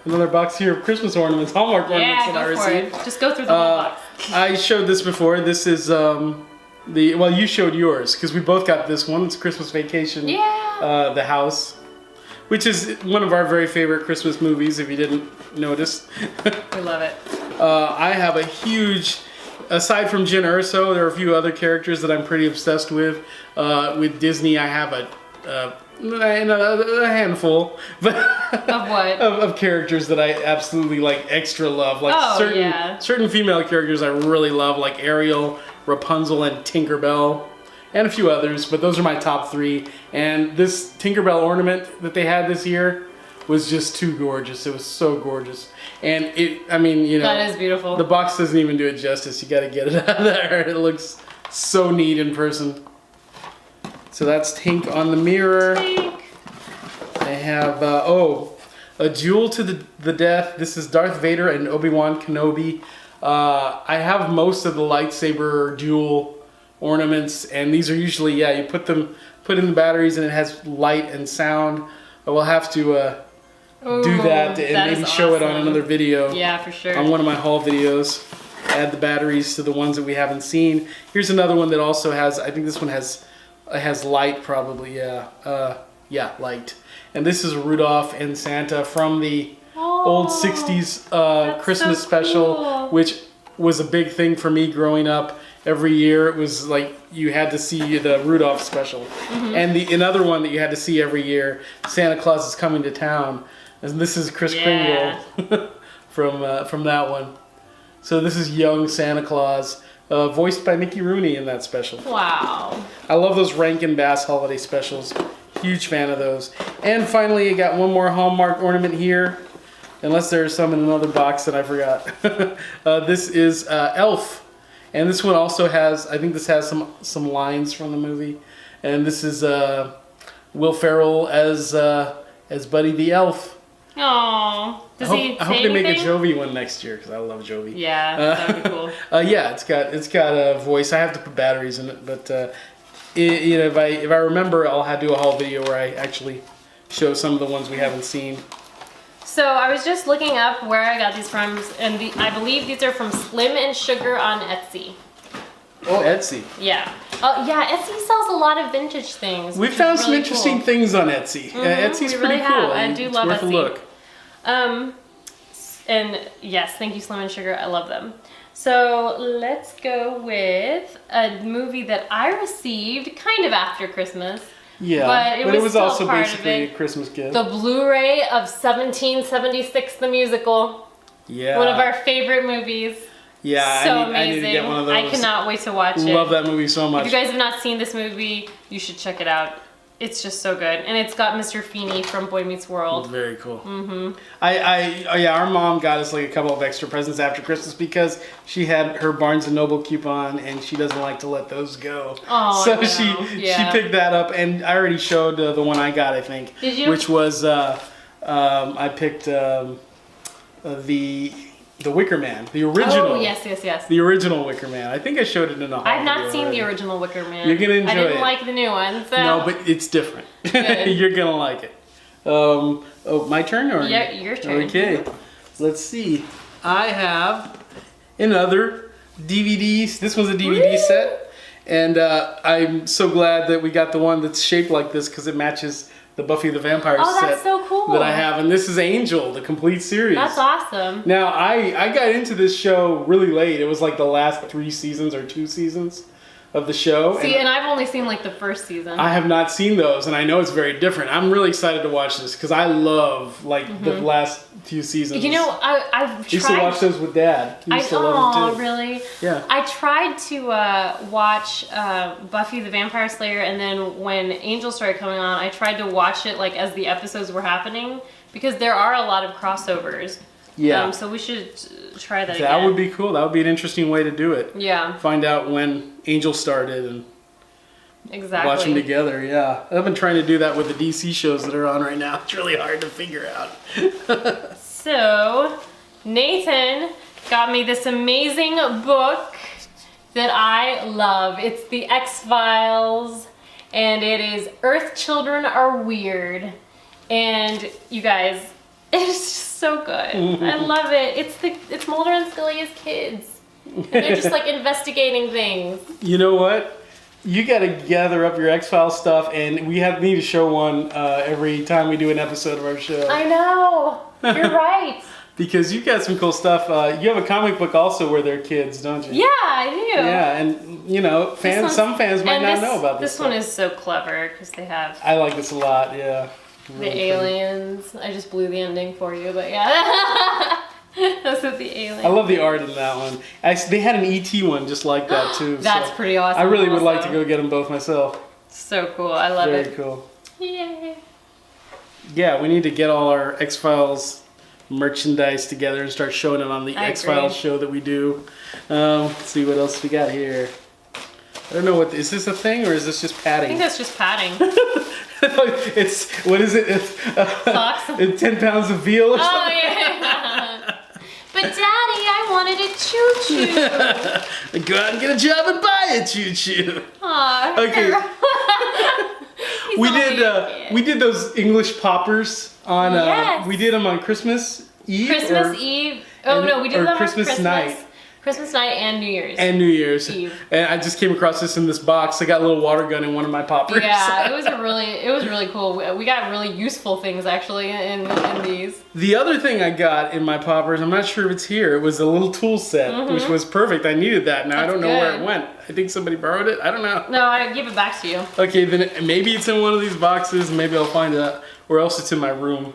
[SPEAKER 1] another box here of Christmas ornaments, Hallmark ornaments that I
[SPEAKER 2] go for
[SPEAKER 1] received.
[SPEAKER 2] it. Just go through the whole box.
[SPEAKER 1] I showed this before. This is well, you showed yours because we both got this one. It's Christmas Vacation.
[SPEAKER 2] Yeah.
[SPEAKER 1] The House, which is one of our very favorite Christmas movies. If you didn't notice,
[SPEAKER 2] We love it.
[SPEAKER 1] I have a huge. Aside from Jen Erso, there are a few other characters that I'm pretty obsessed with. With Disney, I have a handful, but
[SPEAKER 2] Of what?
[SPEAKER 1] of characters that I absolutely like, extra love. Like certain female characters I really love, like Ariel, Rapunzel, and Tinkerbell, and a few others. But those are my top three. And this Tinkerbell ornament that they had this year was just too gorgeous. It was so gorgeous. And I mean, you know,
[SPEAKER 2] That is beautiful.
[SPEAKER 1] the box doesn't even do it justice. You got to get it out of there. It looks so neat in person. So that's Tink on the mirror.
[SPEAKER 2] Tink.
[SPEAKER 1] I have, a Duel to the Death. This is Darth Vader and Obi-Wan Kenobi. I have most of the lightsaber duel ornaments, and these are usually, you put in the batteries and it has light and sound. I will have to do that and
[SPEAKER 2] that
[SPEAKER 1] maybe
[SPEAKER 2] is
[SPEAKER 1] show it on
[SPEAKER 2] awesome.
[SPEAKER 1] another video.
[SPEAKER 2] Yeah, for sure.
[SPEAKER 1] On one of my haul videos. Add the batteries to the ones that we haven't seen. Here's another one that also has, I think this one has light probably, light. And this is Rudolph and Santa from the old 60s Christmas
[SPEAKER 2] so
[SPEAKER 1] special,
[SPEAKER 2] cool.
[SPEAKER 1] which was a big thing for me growing up. Every year it was like you had to see the Rudolph special. And another one that you had to see every year, Santa Claus is Coming to Town. And this is Kris Kringle from that one. So this is young Santa Claus, voiced by Mickey Rooney in that special.
[SPEAKER 2] Wow.
[SPEAKER 1] I love those Rankin Bass holiday specials. Huge fan of those. And finally, I got one more Hallmark ornament here. Unless there's some in another box that I forgot. This is Elf. And this one also has, I think this has some lines from the movie. And this is Will Ferrell as Buddy the Elf.
[SPEAKER 2] Aww. I
[SPEAKER 1] hope they make a Jovi one next year because I love Jovi.
[SPEAKER 2] Yeah, that would be cool.
[SPEAKER 1] It's got a voice. I have to put batteries in it, but if I remember, I'll do a haul video where I actually show some of the ones we haven't seen.
[SPEAKER 2] So I was just looking up where I got these from, and I believe these are from Slim and Sugar on Etsy.
[SPEAKER 1] Oh, Etsy.
[SPEAKER 2] Yeah. Yeah, Etsy sells a lot of vintage things.
[SPEAKER 1] We
[SPEAKER 2] which
[SPEAKER 1] found
[SPEAKER 2] is
[SPEAKER 1] some
[SPEAKER 2] really
[SPEAKER 1] interesting
[SPEAKER 2] cool.
[SPEAKER 1] things on Etsy. Etsy's
[SPEAKER 2] we
[SPEAKER 1] pretty
[SPEAKER 2] really
[SPEAKER 1] cool.
[SPEAKER 2] have. I do
[SPEAKER 1] it's
[SPEAKER 2] love
[SPEAKER 1] worth
[SPEAKER 2] Etsy.
[SPEAKER 1] a look.
[SPEAKER 2] And yes, thank you, Slim and Sugar. I love them. So let's go with a movie that I received kind of after Christmas.
[SPEAKER 1] Yeah,
[SPEAKER 2] But it was still
[SPEAKER 1] also
[SPEAKER 2] part of
[SPEAKER 1] basically
[SPEAKER 2] it.
[SPEAKER 1] a Christmas gift.
[SPEAKER 2] The Blu-ray of 1776, the musical.
[SPEAKER 1] Yeah.
[SPEAKER 2] One of our favorite movies.
[SPEAKER 1] Yeah,
[SPEAKER 2] So
[SPEAKER 1] I
[SPEAKER 2] amazing.
[SPEAKER 1] need to get one of those.
[SPEAKER 2] I cannot wait to watch it.
[SPEAKER 1] Love that movie so much.
[SPEAKER 2] If you guys have not seen this movie, you should check it out. It's just so good. And it's got Mr. Feeney from Boy Meets World.
[SPEAKER 1] Very cool. Mm-hmm. Our mom got us like a couple of extra presents after Christmas because she had her Barnes & Noble coupon and she doesn't like to let those go.
[SPEAKER 2] Oh,
[SPEAKER 1] so
[SPEAKER 2] I know.
[SPEAKER 1] she
[SPEAKER 2] Yeah.
[SPEAKER 1] picked that up, and I already showed the one I got, I think.
[SPEAKER 2] Did you?
[SPEAKER 1] Which was, I picked the Wicker Man, the original.
[SPEAKER 2] Oh, yes.
[SPEAKER 1] The original Wicker Man. I think I showed it in a haul.
[SPEAKER 2] I've not
[SPEAKER 1] video
[SPEAKER 2] seen
[SPEAKER 1] already.
[SPEAKER 2] the original Wicker Man.
[SPEAKER 1] You're gonna enjoy
[SPEAKER 2] I didn't
[SPEAKER 1] it.
[SPEAKER 2] like the new one. So.
[SPEAKER 1] No, but it's different. You're gonna like it. Oh, my turn? Or
[SPEAKER 2] Yeah, your turn.
[SPEAKER 1] Okay. Let's see. I have another DVDs. This one's a DVD set, and I'm so glad that we got the one that's shaped like this because it matches the Buffy the Vampire
[SPEAKER 2] Oh,
[SPEAKER 1] set
[SPEAKER 2] that's so cool.
[SPEAKER 1] that I have. And this is Angel, the complete series.
[SPEAKER 2] That's awesome.
[SPEAKER 1] Now, I got into this show really late. It was like the last 3 seasons or 2 seasons of the show.
[SPEAKER 2] See, and I've only seen like the first season.
[SPEAKER 1] I have not seen those, and I know it's very different. I'm really excited to watch this because I love like the last few seasons.
[SPEAKER 2] You know, I've tried.
[SPEAKER 1] I used to watch those with Dad. He used to love them too.
[SPEAKER 2] Really?
[SPEAKER 1] Yeah.
[SPEAKER 2] I tried to watch Buffy the Vampire Slayer, and then when Angel started coming on, I tried to watch it like as the episodes were happening because there are a lot of crossovers.
[SPEAKER 1] Yeah.
[SPEAKER 2] So we should try that again.
[SPEAKER 1] That would be cool. That would be an interesting way to do it.
[SPEAKER 2] Yeah.
[SPEAKER 1] Find out when Angel started and
[SPEAKER 2] Exactly.
[SPEAKER 1] watch them together. Yeah. I've been trying to do that with the DC shows that are on right now. It's really hard to figure out.
[SPEAKER 2] So, Nathan got me this amazing book that I love. It's the X-Files, and it is Earth Children Are Weird. And you guys, it's just so good. I love it. It's Mulder and Scully as kids. And they're just like investigating things.
[SPEAKER 1] You know what? You got to gather up your X-Files stuff, and we need to show one every time we do an episode of our show.
[SPEAKER 2] I know. You're right.
[SPEAKER 1] Because you've got some cool stuff. You have a comic book also where they're kids, don't you?
[SPEAKER 2] Yeah, I do.
[SPEAKER 1] Yeah, and you know, some fans might not know about this.
[SPEAKER 2] This one is so clever because they have
[SPEAKER 1] I like this a lot. Yeah.
[SPEAKER 2] the
[SPEAKER 1] Really funny.
[SPEAKER 2] aliens. I just blew the ending for you, but yeah. Those are the aliens.
[SPEAKER 1] I love the art in that one. Actually, they had an ET one just like that too.
[SPEAKER 2] That's
[SPEAKER 1] so
[SPEAKER 2] pretty awesome.
[SPEAKER 1] I really would like
[SPEAKER 2] also.
[SPEAKER 1] to go get them both myself.
[SPEAKER 2] So cool. I love
[SPEAKER 1] Very
[SPEAKER 2] it.
[SPEAKER 1] cool.
[SPEAKER 2] Yay.
[SPEAKER 1] Yeah, we need to get all our X-Files merchandise together and start showing it on the
[SPEAKER 2] I
[SPEAKER 1] X-Files
[SPEAKER 2] agree.
[SPEAKER 1] show that we do. Let's see what else we got here. I don't know is this a thing or is this just
[SPEAKER 2] I
[SPEAKER 1] padding?
[SPEAKER 2] think that's just padding.
[SPEAKER 1] It's what is it? It's,
[SPEAKER 2] Socks?
[SPEAKER 1] it's 10 pounds of veal or
[SPEAKER 2] Oh
[SPEAKER 1] something.
[SPEAKER 2] yeah. But Daddy, I wanted a choo-choo.
[SPEAKER 1] Go out and get a job and buy a choo-choo.
[SPEAKER 2] Aw.
[SPEAKER 1] Okay.
[SPEAKER 2] He's
[SPEAKER 1] We
[SPEAKER 2] only
[SPEAKER 1] did
[SPEAKER 2] a kid.
[SPEAKER 1] we did those English poppers on
[SPEAKER 2] Yes.
[SPEAKER 1] we did them on Christmas Eve
[SPEAKER 2] Christmas
[SPEAKER 1] or-
[SPEAKER 2] Eve. Oh
[SPEAKER 1] and-
[SPEAKER 2] no, we did
[SPEAKER 1] or
[SPEAKER 2] them on
[SPEAKER 1] Christmas night.
[SPEAKER 2] Christmas night and New Year's.
[SPEAKER 1] and New Year's.
[SPEAKER 2] Eve.
[SPEAKER 1] And I just came across this in this box. I got a little water gun in one of my poppers.
[SPEAKER 2] Yeah, it was really cool. We got really useful things actually in these.
[SPEAKER 1] The other thing I got in my poppers, I'm not sure if it's here, it was a little tool set, which was perfect. I needed that. Now I
[SPEAKER 2] That's
[SPEAKER 1] don't know where it
[SPEAKER 2] good.
[SPEAKER 1] went. I think somebody borrowed it. I don't know.
[SPEAKER 2] No, I give it back to you.
[SPEAKER 1] Okay, then maybe it's in one of these boxes. Maybe I'll find it out. Or else it's in my room,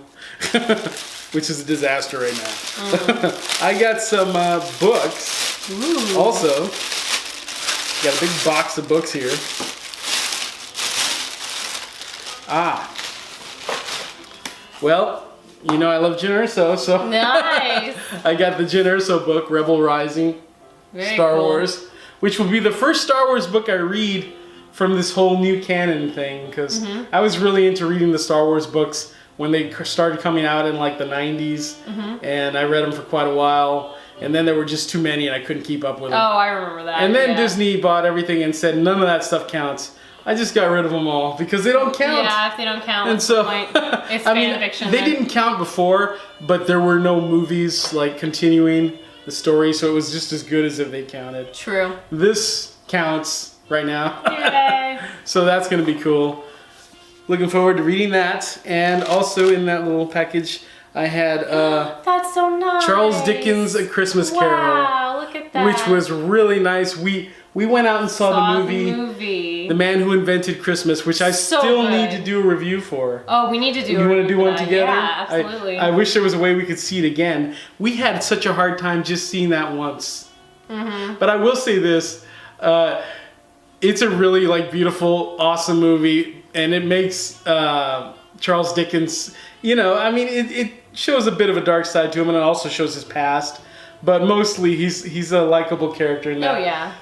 [SPEAKER 1] which is a disaster right now. I got some books.
[SPEAKER 2] Ooh.
[SPEAKER 1] Also, got a big box of books here. Well, you know I love Jen Erso, so
[SPEAKER 2] Nice.
[SPEAKER 1] I got the Jen Erso book, Rebel Rising,
[SPEAKER 2] Very
[SPEAKER 1] Star
[SPEAKER 2] cool.
[SPEAKER 1] Wars, which will be the first Star Wars book I read from this whole new canon thing, because
[SPEAKER 2] Mm-hmm.
[SPEAKER 1] I was really into reading the Star Wars books when they started coming out in like the 90s,
[SPEAKER 2] Mm-hmm.
[SPEAKER 1] and I read them for quite a while, and then there were just too many and I couldn't keep up with
[SPEAKER 2] Oh,
[SPEAKER 1] them.
[SPEAKER 2] I remember that.
[SPEAKER 1] And then
[SPEAKER 2] yeah.
[SPEAKER 1] Disney bought everything and said none of that stuff counts. I just got rid of them all because they don't count.
[SPEAKER 2] Yeah, if they don't count,
[SPEAKER 1] And so,
[SPEAKER 2] it's
[SPEAKER 1] I mean,
[SPEAKER 2] fan fiction.
[SPEAKER 1] they
[SPEAKER 2] then.
[SPEAKER 1] didn't count before, but there were no movies like continuing the story, so it was just as good as if they counted.
[SPEAKER 2] True.
[SPEAKER 1] This counts right now.
[SPEAKER 2] Yay.
[SPEAKER 1] So that's going to be cool. Looking forward to reading that. And also in that little package, I had
[SPEAKER 2] That's so nice.
[SPEAKER 1] Charles Dickens' A Christmas Carol,
[SPEAKER 2] Wow, look at that.
[SPEAKER 1] which was really nice. We went out and saw the movie, The Man Who Invented Christmas, which I
[SPEAKER 2] So
[SPEAKER 1] still
[SPEAKER 2] good.
[SPEAKER 1] need to do a review for.
[SPEAKER 2] Oh, we need to do
[SPEAKER 1] You
[SPEAKER 2] a
[SPEAKER 1] want to
[SPEAKER 2] review
[SPEAKER 1] do
[SPEAKER 2] for
[SPEAKER 1] one
[SPEAKER 2] that.
[SPEAKER 1] together?
[SPEAKER 2] Yeah, absolutely.
[SPEAKER 1] I wish there was a way we could see it again. We had such a hard time just seeing that once.
[SPEAKER 2] Mm-hmm.
[SPEAKER 1] But I will say this. It's a really like beautiful, awesome movie, and it makes Charles Dickens, I mean, it shows a bit of a dark side to him, and it also shows his past. But mostly, he's a likable character in that.
[SPEAKER 2] Oh, yeah.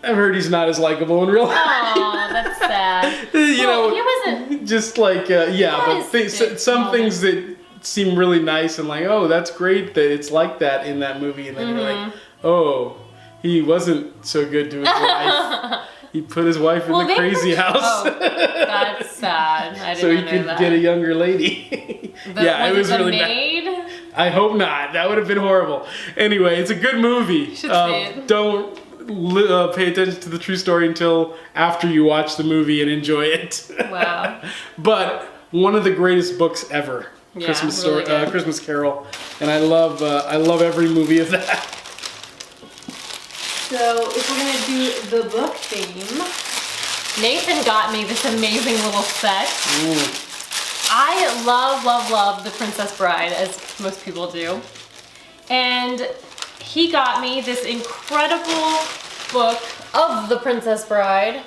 [SPEAKER 1] I've heard he's not as likable in real life.
[SPEAKER 2] Oh, that's sad.
[SPEAKER 1] He
[SPEAKER 2] wasn't.
[SPEAKER 1] just like but
[SPEAKER 2] good
[SPEAKER 1] some
[SPEAKER 2] moment.
[SPEAKER 1] things that seem really nice and like, oh, that's great that it's like that in that movie, and then you're like, oh, he wasn't so good to his wife. He put his wife in the crazy house.
[SPEAKER 2] Oh, that's sad. I didn't
[SPEAKER 1] So he
[SPEAKER 2] know
[SPEAKER 1] could
[SPEAKER 2] that.
[SPEAKER 1] get a younger lady. Yeah, it was
[SPEAKER 2] the
[SPEAKER 1] really bad.
[SPEAKER 2] maid?
[SPEAKER 1] I hope not. That would have been horrible. Anyway, it's a good movie.
[SPEAKER 2] should see it.
[SPEAKER 1] Don't pay attention to the true story until after you watch the movie and enjoy it.
[SPEAKER 2] Wow.
[SPEAKER 1] But one of the greatest books ever.
[SPEAKER 2] Yeah,
[SPEAKER 1] Christmas
[SPEAKER 2] really
[SPEAKER 1] story,
[SPEAKER 2] good.
[SPEAKER 1] Christmas Carol, and I love every movie of that.
[SPEAKER 2] So if we're gonna do the book theme, Nathan got me this amazing little set.
[SPEAKER 1] Ooh.
[SPEAKER 2] I love The Princess Bride, as most people do. And he got me this incredible book of The Princess Bride.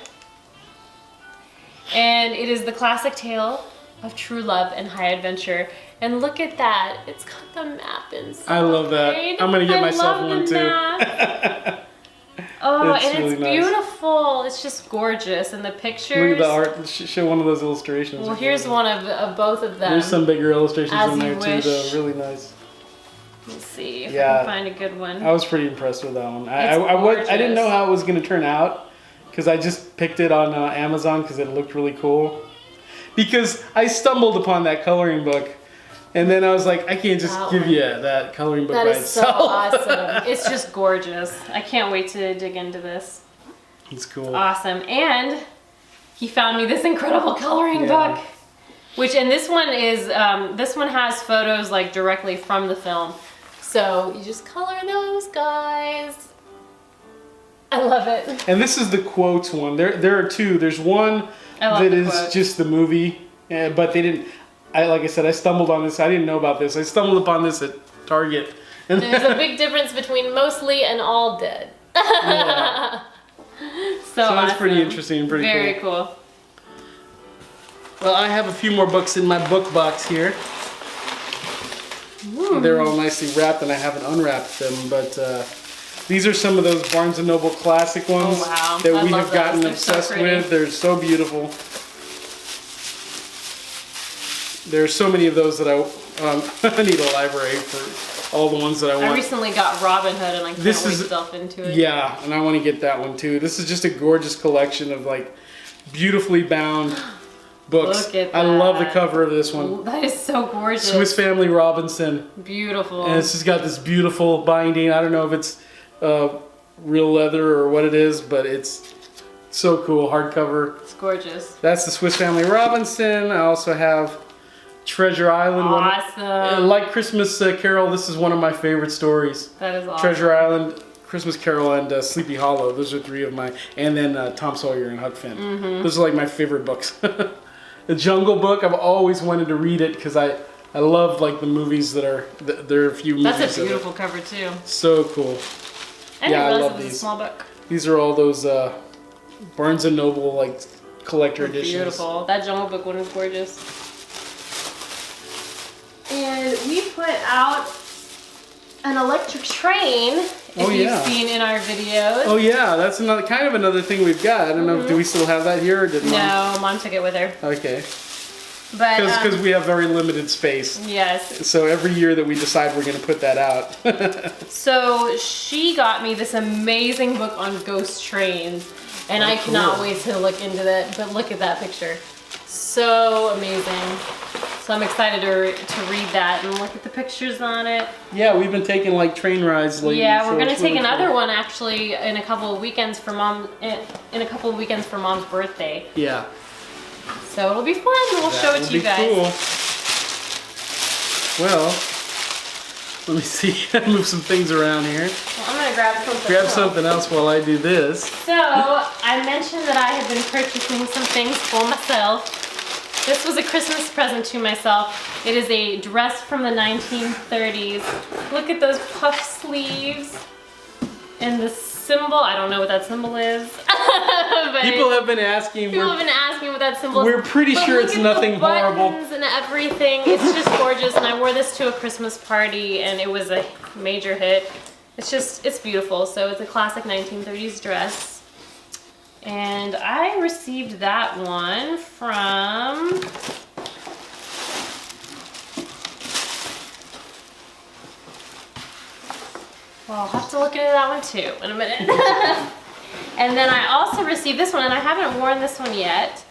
[SPEAKER 2] And it is the classic tale of true love and high adventure. And look at that. It's got the map inside.
[SPEAKER 1] I love that. I'm gonna get myself one too.
[SPEAKER 2] Map. Oh,
[SPEAKER 1] It's
[SPEAKER 2] and
[SPEAKER 1] really
[SPEAKER 2] it's
[SPEAKER 1] nice.
[SPEAKER 2] beautiful. It's just gorgeous. And the pictures.
[SPEAKER 1] Look at the art. Show one of those illustrations.
[SPEAKER 2] Well, here's one of both of them.
[SPEAKER 1] There's some bigger illustrations
[SPEAKER 2] As
[SPEAKER 1] in
[SPEAKER 2] you
[SPEAKER 1] there
[SPEAKER 2] wish.
[SPEAKER 1] too, though. Really nice.
[SPEAKER 2] Let's see if I
[SPEAKER 1] Yeah.
[SPEAKER 2] can find a good one.
[SPEAKER 1] I was pretty impressed with that one. I
[SPEAKER 2] It's
[SPEAKER 1] didn't know
[SPEAKER 2] gorgeous.
[SPEAKER 1] how it was going to turn out because I just picked it on Amazon because it looked really cool. Because I stumbled upon that coloring book, and then I was like, I can't just
[SPEAKER 2] That
[SPEAKER 1] give
[SPEAKER 2] one.
[SPEAKER 1] you that coloring book
[SPEAKER 2] That
[SPEAKER 1] by
[SPEAKER 2] is so
[SPEAKER 1] itself.
[SPEAKER 2] awesome. It's just gorgeous. I can't wait to dig into this.
[SPEAKER 1] It's cool.
[SPEAKER 2] Awesome. And he found me this incredible coloring
[SPEAKER 1] Yeah.
[SPEAKER 2] book. And this one has photos like directly from the film. So you just color those guys. I love it.
[SPEAKER 1] And this is the quotes one. There are two. There's one
[SPEAKER 2] I love
[SPEAKER 1] that
[SPEAKER 2] the
[SPEAKER 1] is
[SPEAKER 2] quotes.
[SPEAKER 1] just the movie, but they didn't. Like I said, I stumbled on this. I didn't know about this. I stumbled upon this at Target. And
[SPEAKER 2] There's a big difference between mostly and all dead.
[SPEAKER 1] yeah.
[SPEAKER 2] So
[SPEAKER 1] that's
[SPEAKER 2] awesome.
[SPEAKER 1] pretty interesting and pretty
[SPEAKER 2] Very
[SPEAKER 1] cool.
[SPEAKER 2] cool.
[SPEAKER 1] Well, I have a few more books in my book box here. They're all nicely wrapped, and I haven't unwrapped them, but these are some of those Barnes & Noble classic ones
[SPEAKER 2] Oh, wow.
[SPEAKER 1] that
[SPEAKER 2] I
[SPEAKER 1] we
[SPEAKER 2] love
[SPEAKER 1] have gotten
[SPEAKER 2] those. They're so
[SPEAKER 1] obsessed
[SPEAKER 2] pretty.
[SPEAKER 1] with. They're so beautiful. There are so many of those that I need a library for all the ones that I
[SPEAKER 2] I
[SPEAKER 1] want.
[SPEAKER 2] recently got Robin Hood and I can't
[SPEAKER 1] This
[SPEAKER 2] wait
[SPEAKER 1] is-
[SPEAKER 2] to delve into it.
[SPEAKER 1] Yeah, and I want to get that one too. This is just a gorgeous collection of like beautifully bound books.
[SPEAKER 2] Look at
[SPEAKER 1] I love the
[SPEAKER 2] that.
[SPEAKER 1] cover of this one.
[SPEAKER 2] That is so gorgeous.
[SPEAKER 1] Swiss Family Robinson.
[SPEAKER 2] Beautiful.
[SPEAKER 1] And it's just got this beautiful binding. I don't know if it's real leather or what it is, but it's so cool. Hardcover.
[SPEAKER 2] It's gorgeous.
[SPEAKER 1] That's the Swiss Family Robinson. I also have Treasure Island.
[SPEAKER 2] Awesome.
[SPEAKER 1] Like Christmas Carol, this is one of my favorite stories.
[SPEAKER 2] That is awesome.
[SPEAKER 1] Treasure Island, Christmas Carol, and Sleepy Hollow. Those are three of my, and then Tom Sawyer and Huck Finn.
[SPEAKER 2] Mm-hmm.
[SPEAKER 1] Those are like my favorite books. The Jungle Book, I've always wanted to read it because I love like the movies that are, there are a few movies
[SPEAKER 2] That's a
[SPEAKER 1] that are
[SPEAKER 2] beautiful cover too.
[SPEAKER 1] so cool.
[SPEAKER 2] I
[SPEAKER 1] Yeah, I
[SPEAKER 2] didn't realize
[SPEAKER 1] love
[SPEAKER 2] it was
[SPEAKER 1] these.
[SPEAKER 2] a small book.
[SPEAKER 1] These are all those Barnes & Noble like collector
[SPEAKER 2] They're
[SPEAKER 1] editions.
[SPEAKER 2] beautiful. That Jungle Book one is gorgeous. And we put out an electric train, if
[SPEAKER 1] Oh, yeah.
[SPEAKER 2] you've seen in our videos.
[SPEAKER 1] Oh yeah, that's another thing we've got. I don't know, do we still have that here or did Mom?
[SPEAKER 2] No, Mom took it with her.
[SPEAKER 1] Okay.
[SPEAKER 2] But
[SPEAKER 1] Because we have very limited space.
[SPEAKER 2] yes.
[SPEAKER 1] So every year that we decide we're going to put that out.
[SPEAKER 2] So she got me this amazing book on ghost trains, and I cannot
[SPEAKER 1] cool.
[SPEAKER 2] wait to look into that. But look at that picture, so amazing. So I'm excited to read that and look at the pictures on it.
[SPEAKER 1] Yeah, we've been taking like train rides lately.
[SPEAKER 2] Yeah, we're
[SPEAKER 1] so
[SPEAKER 2] gonna
[SPEAKER 1] it's
[SPEAKER 2] take
[SPEAKER 1] really
[SPEAKER 2] another
[SPEAKER 1] cool.
[SPEAKER 2] one actually in a couple of weekends for Mom's birthday.
[SPEAKER 1] Yeah.
[SPEAKER 2] So it'll be fun. We'll show it
[SPEAKER 1] That
[SPEAKER 2] to
[SPEAKER 1] would
[SPEAKER 2] you
[SPEAKER 1] be
[SPEAKER 2] guys.
[SPEAKER 1] cool. Well, let me see. Move some things around here.
[SPEAKER 2] Well, I'm gonna grab something.
[SPEAKER 1] Grab
[SPEAKER 2] else.
[SPEAKER 1] something else while I do this.
[SPEAKER 2] So I mentioned that I have been purchasing some things for myself. This was a Christmas present to myself. It is a dress from the 1930s. Look at those puff sleeves and the symbol. I don't know what that symbol is. But
[SPEAKER 1] People have been asking.
[SPEAKER 2] people have been asking what that symbol is.
[SPEAKER 1] We're pretty
[SPEAKER 2] But
[SPEAKER 1] sure
[SPEAKER 2] look
[SPEAKER 1] it's
[SPEAKER 2] at
[SPEAKER 1] nothing
[SPEAKER 2] the
[SPEAKER 1] horrible.
[SPEAKER 2] buttons and everything. It's just gorgeous, and I wore this to a Christmas party, and it was a major hit. It's beautiful. So it's a classic 1930s dress. And I received that one from well, I'll have to look into that one too in a minute. And then I also received this one, and I haven't worn this one yet.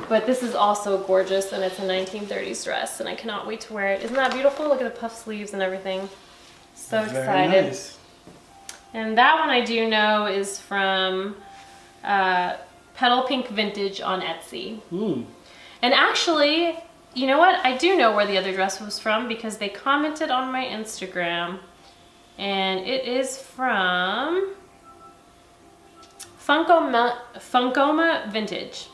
[SPEAKER 2] But this is also gorgeous, and it's a 1930s dress, and I cannot wait to wear it. Isn't that beautiful? Look at the puff sleeves and everything. So
[SPEAKER 1] Very
[SPEAKER 2] excited.
[SPEAKER 1] nice.
[SPEAKER 2] And that one I do know is from Petal Pink Vintage on Etsy.
[SPEAKER 1] Mm.
[SPEAKER 2] And actually, you know what? I do know where the other dress was from because they commented on my Instagram. And it is from Funkoma Vintage.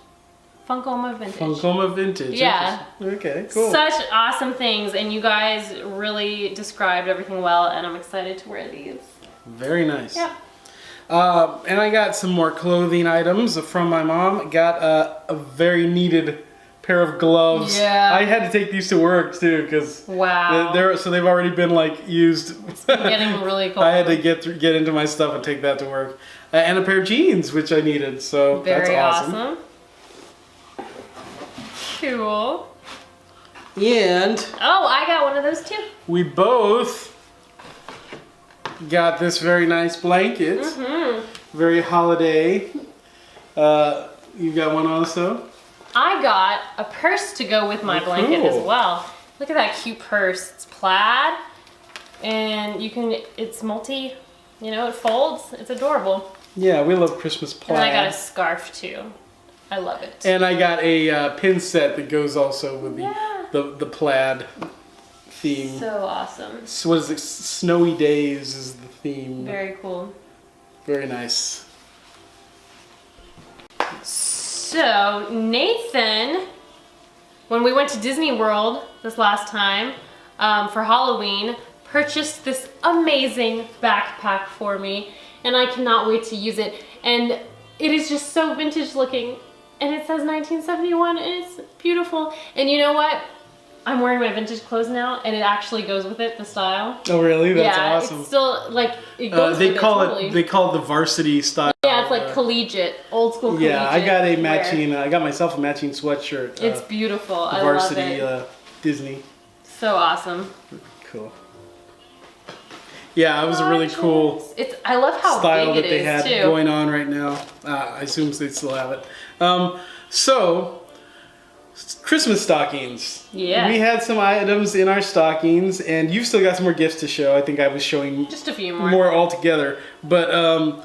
[SPEAKER 2] Funkoma Vintage.
[SPEAKER 1] Funkoma Vintage.
[SPEAKER 2] Yeah.
[SPEAKER 1] Okay, cool.
[SPEAKER 2] Such awesome things, and you guys really described everything well, and I'm excited to wear these.
[SPEAKER 1] Very nice.
[SPEAKER 2] Yeah.
[SPEAKER 1] And I got some more clothing items from my mom. Got a very needed pair of gloves.
[SPEAKER 2] Yeah.
[SPEAKER 1] I had to take these to work too because
[SPEAKER 2] Wow.
[SPEAKER 1] they've already been like used.
[SPEAKER 2] Getting really cold.
[SPEAKER 1] I had to get into my stuff and take that to work. And a pair of jeans, which I needed. So
[SPEAKER 2] Very
[SPEAKER 1] that's awesome.
[SPEAKER 2] Cool.
[SPEAKER 1] And
[SPEAKER 2] Oh, I got one of those too.
[SPEAKER 1] we both got this very nice blanket.
[SPEAKER 2] Mm-hmm.
[SPEAKER 1] Very holiday. You got one also?
[SPEAKER 2] I got a purse to go with my blanket
[SPEAKER 1] Cool.
[SPEAKER 2] as well. Look at that cute purse. It's plaid, and it's multi, it folds. It's adorable.
[SPEAKER 1] Yeah, we love Christmas plaid.
[SPEAKER 2] And I got a scarf too. I love it.
[SPEAKER 1] And I got a pin set that goes also with the plaid theme.
[SPEAKER 2] So awesome.
[SPEAKER 1] So what is it? Snowy Days is the theme.
[SPEAKER 2] Very cool.
[SPEAKER 1] Very nice.
[SPEAKER 2] So Nathan, when we went to Disney World this last time for Halloween, purchased this amazing backpack for me, and I cannot wait to use it. And it is just so vintage looking, and it says 1971, and it's beautiful. And you know what? I'm wearing my vintage clothes now, and it actually goes with it, the style.
[SPEAKER 1] Oh really? That's
[SPEAKER 2] yeah,
[SPEAKER 1] awesome.
[SPEAKER 2] it's still like it goes
[SPEAKER 1] They
[SPEAKER 2] with
[SPEAKER 1] call
[SPEAKER 2] it, totally.
[SPEAKER 1] they call it the varsity style.
[SPEAKER 2] Yeah, it's like collegiate, old school collegiate.
[SPEAKER 1] Yeah, I got a
[SPEAKER 2] wear.
[SPEAKER 1] matching. I got myself a matching sweatshirt.
[SPEAKER 2] It's beautiful.
[SPEAKER 1] The
[SPEAKER 2] I love
[SPEAKER 1] varsity
[SPEAKER 2] it.
[SPEAKER 1] Disney.
[SPEAKER 2] So awesome.
[SPEAKER 1] Cool. Yeah, it was a really cool
[SPEAKER 2] I love how
[SPEAKER 1] style
[SPEAKER 2] big
[SPEAKER 1] that
[SPEAKER 2] it
[SPEAKER 1] they
[SPEAKER 2] is
[SPEAKER 1] had
[SPEAKER 2] too.
[SPEAKER 1] going on right now. I assume they still have it. So, Christmas stockings.
[SPEAKER 2] Yeah.
[SPEAKER 1] We had some items in our stockings, and you've still got some more gifts to show. I think I was showing
[SPEAKER 2] Just a few more.
[SPEAKER 1] more altogether. But I'm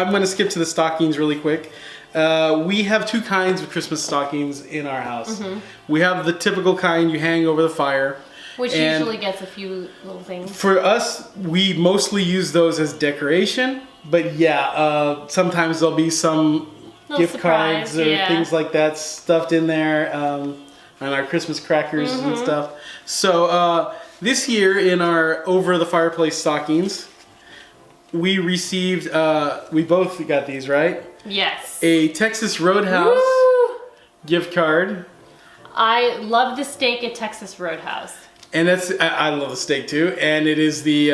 [SPEAKER 1] going to skip to the stockings really quick. We have two kinds of Christmas stockings in our house.
[SPEAKER 2] Mm-hmm.
[SPEAKER 1] We have the typical kind you hang over the fire.
[SPEAKER 2] Which
[SPEAKER 1] and
[SPEAKER 2] usually gets a few little things.
[SPEAKER 1] for us, we mostly use those as decoration. But yeah, sometimes there'll be some
[SPEAKER 2] Little
[SPEAKER 1] gift
[SPEAKER 2] surprise,
[SPEAKER 1] cards or
[SPEAKER 2] yeah.
[SPEAKER 1] things like that stuffed in there, and our Christmas crackers
[SPEAKER 2] Mm-hmm.
[SPEAKER 1] and stuff. So this year in our over the fireplace stockings, we received, we both got these, right?
[SPEAKER 2] Yes.
[SPEAKER 1] A Texas Roadhouse
[SPEAKER 2] Woo!
[SPEAKER 1] gift card.
[SPEAKER 2] I love the steak at Texas Roadhouse.
[SPEAKER 1] And I love the steak too. And it is the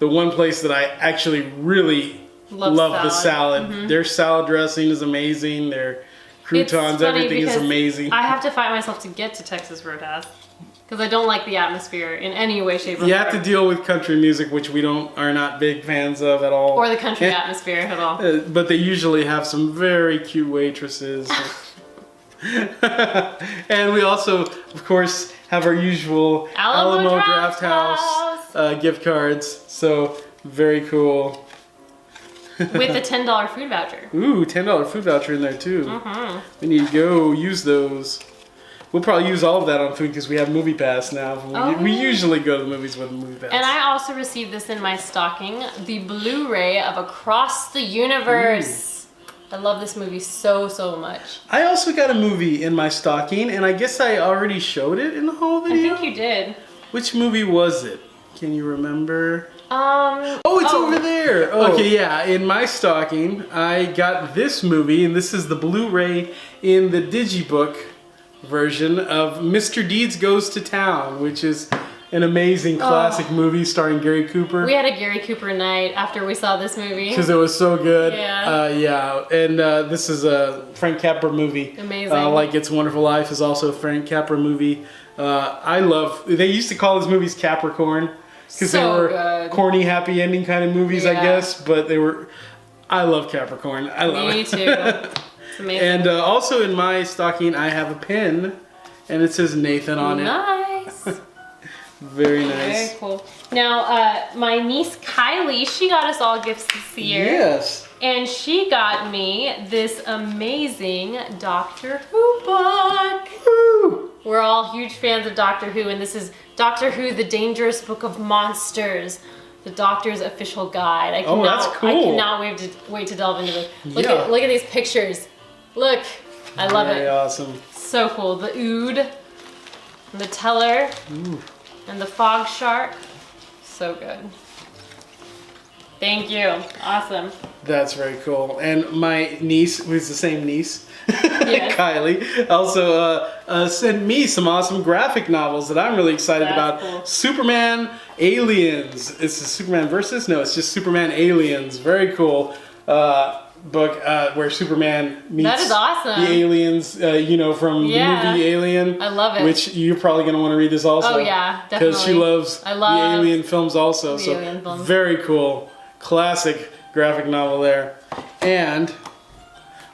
[SPEAKER 1] one place that I actually really love the salad.
[SPEAKER 2] Mm-hmm.
[SPEAKER 1] Their salad dressing is amazing. Their croutons,
[SPEAKER 2] funny
[SPEAKER 1] everything is
[SPEAKER 2] because
[SPEAKER 1] amazing.
[SPEAKER 2] I have to fight myself to get to Texas Roadhouse because I don't like the atmosphere in any way, shape, or form.
[SPEAKER 1] You have to deal with country music, which we are not big fans of at all.
[SPEAKER 2] Or the country atmosphere at all.
[SPEAKER 1] But they usually have some very cute waitresses. And we also, of course, have our usual
[SPEAKER 2] Alamo
[SPEAKER 1] Draft House gift cards. So, very cool.
[SPEAKER 2] With a $10 food voucher.
[SPEAKER 1] Ooh, $10 food voucher in there too.
[SPEAKER 2] Mm-hmm.
[SPEAKER 1] We need to go use those. We'll probably use all of that on food because we have Movie Pass now. We usually go to the movies with a Movie Pass.
[SPEAKER 2] And I also received this in my stocking, the Blu-ray of Across the Universe. I love this movie so, so much.
[SPEAKER 1] I also got a movie in my stocking, and I guess I already showed it in the whole video.
[SPEAKER 2] I think you did.
[SPEAKER 1] Which movie was it? Can you remember?
[SPEAKER 2] Oh,
[SPEAKER 1] it's over there. Oh. Okay, yeah. In my stocking, I got this movie, and this is the Blu-ray in the Digibook version of Mr. Deeds Goes to Town, which is an amazing classic movie starring Gary Cooper.
[SPEAKER 2] We had a Gary Cooper night after we saw this movie.
[SPEAKER 1] Because it was so good.
[SPEAKER 2] Yeah.
[SPEAKER 1] And this is a Frank Capra movie.
[SPEAKER 2] Amazing.
[SPEAKER 1] Like It's a Wonderful Life is also a Frank Capra movie. They used to call these movies Capricorn. Because they were good. Corny, happy ending kind of movies, I guess. But I love Capricorn. I love it.
[SPEAKER 2] Me too. It's amazing.
[SPEAKER 1] And also in my stocking, I have a pin. And it says Nathan on it.
[SPEAKER 2] Nice.
[SPEAKER 1] Very nice.
[SPEAKER 2] Very cool. Now, my niece Kylie, she got us all gifts this year.
[SPEAKER 1] Yes.
[SPEAKER 2] And she got me this amazing Doctor Who book.
[SPEAKER 1] Woo!
[SPEAKER 2] We're all huge fans of Doctor Who, and this is Doctor Who, The Dangerous Book of Monsters, the Doctor's official guide. I
[SPEAKER 1] that's cool.
[SPEAKER 2] I cannot wait to delve into this. Look at these pictures. Look, I love it.
[SPEAKER 1] Very awesome.
[SPEAKER 2] So cool. The Ood, and the Teller, and the Fog Shark. So good. Thank you. Awesome.
[SPEAKER 1] That's very cool. And my niece, who's the same niece,
[SPEAKER 2] Yes.
[SPEAKER 1] Kylie, also sent me some awesome graphic novels that I'm really excited about.
[SPEAKER 2] Cool.
[SPEAKER 1] Superman Aliens. It's the Superman Versus? No, it's just Superman Aliens. Very cool book where Superman meets
[SPEAKER 2] That is awesome.
[SPEAKER 1] the aliens, from the movie Alien.
[SPEAKER 2] I love it.
[SPEAKER 1] Which you're probably going to want to read this also.
[SPEAKER 2] Oh yeah, definitely.
[SPEAKER 1] Because she loves the Alien films also.
[SPEAKER 2] the
[SPEAKER 1] So
[SPEAKER 2] Alien films.
[SPEAKER 1] very cool. Classic graphic novel there. And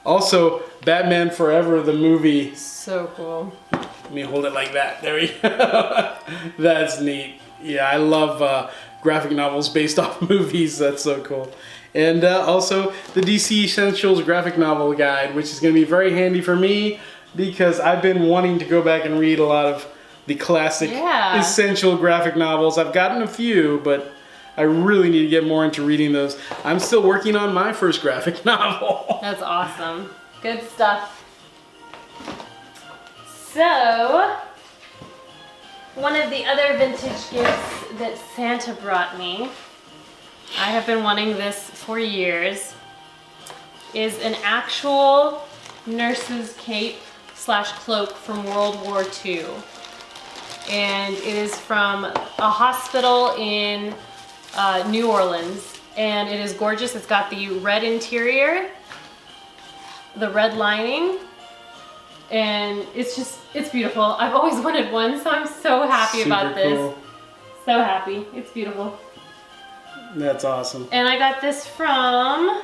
[SPEAKER 1] also Batman Forever, the movie.
[SPEAKER 2] So cool.
[SPEAKER 1] Let me hold it like that. There we go. That's neat. Yeah, I love graphic novels based off movies. That's so cool. And also the DC Essentials graphic novel guide, which is going to be very handy for me because I've been wanting to go back and read a lot of the classic essential graphic novels. I've gotten a few, but I really need to get more into reading those. I'm still working on my first graphic novel.
[SPEAKER 2] That's awesome. Good stuff. So, one of the other vintage gifts that Santa brought me, I have been wanting this for years, is an actual nurse's cape / cloak from World War II. And it is from a hospital in New Orleans, and it is gorgeous. It's got the red interior, the red lining, and it's beautiful. I've always wanted one, so I'm so happy about this.
[SPEAKER 1] Cool.
[SPEAKER 2] So happy. It's beautiful.
[SPEAKER 1] That's awesome.
[SPEAKER 2] And I got this from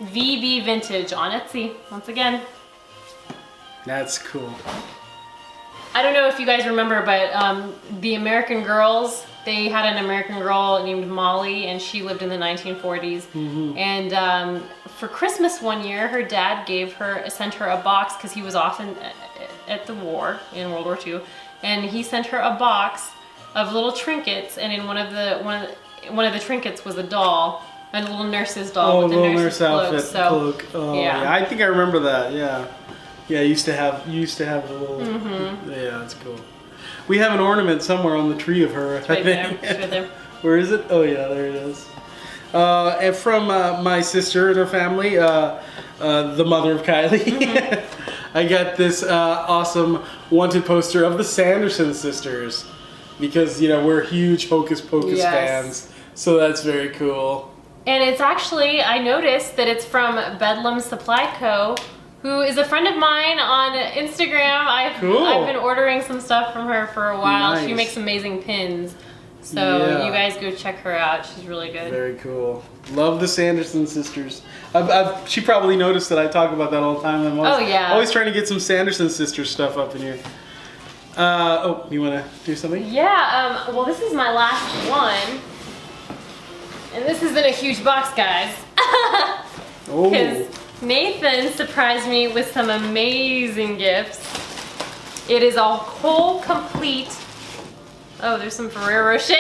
[SPEAKER 2] VB Vintage on Etsy, once again.
[SPEAKER 1] That's cool.
[SPEAKER 2] I don't know if you guys remember, but the American Girls, they had an American girl named Molly, and she lived in the 1940s.
[SPEAKER 1] Mm-hmm.
[SPEAKER 2] And for Christmas one year, her dad sent her a box because he was often at the war in World War II, and he sent her a box of little trinkets, and in one of the trinkets was a doll, a little nurse's doll with a
[SPEAKER 1] little
[SPEAKER 2] nurse's
[SPEAKER 1] nurse
[SPEAKER 2] cloak.
[SPEAKER 1] outfit cloak. Oh, yeah. I think I remember that. Yeah. Yeah, you used to have a little.
[SPEAKER 2] Mm-hmm.
[SPEAKER 1] Yeah, that's cool. We have an ornament somewhere on the tree of her.
[SPEAKER 2] Right there. It's right there.
[SPEAKER 1] Where is it? Oh yeah, there it is. And from my sister and her family, the mother of Kylie,
[SPEAKER 2] Mm-hmm.
[SPEAKER 1] I got this awesome wanted poster of the Sanderson sisters because we're huge Hocus Pocus fans. So that's very cool.
[SPEAKER 2] And it's actually, I noticed that it's from Bedlam Supply Co., who is a friend of mine on Instagram.
[SPEAKER 1] Cool.
[SPEAKER 2] I've been ordering some stuff from her for a while. She
[SPEAKER 1] Nice.
[SPEAKER 2] makes amazing pins. So
[SPEAKER 1] Yeah.
[SPEAKER 2] you guys go check her out. She's really good.
[SPEAKER 1] Very cool. Love the Sanderson sisters. She probably noticed that I talk about that all the time. I'm always,
[SPEAKER 2] Oh, yeah.
[SPEAKER 1] always trying to get some Sanderson sisters stuff up in here. Oh, you want to do something?
[SPEAKER 2] Yeah, well, this is my last one. And this isn't a huge box, guys.
[SPEAKER 1] Oh,
[SPEAKER 2] Because Nathan surprised me with some amazing gifts. It is a whole complete... Oh, there's some Ferrero Rocher.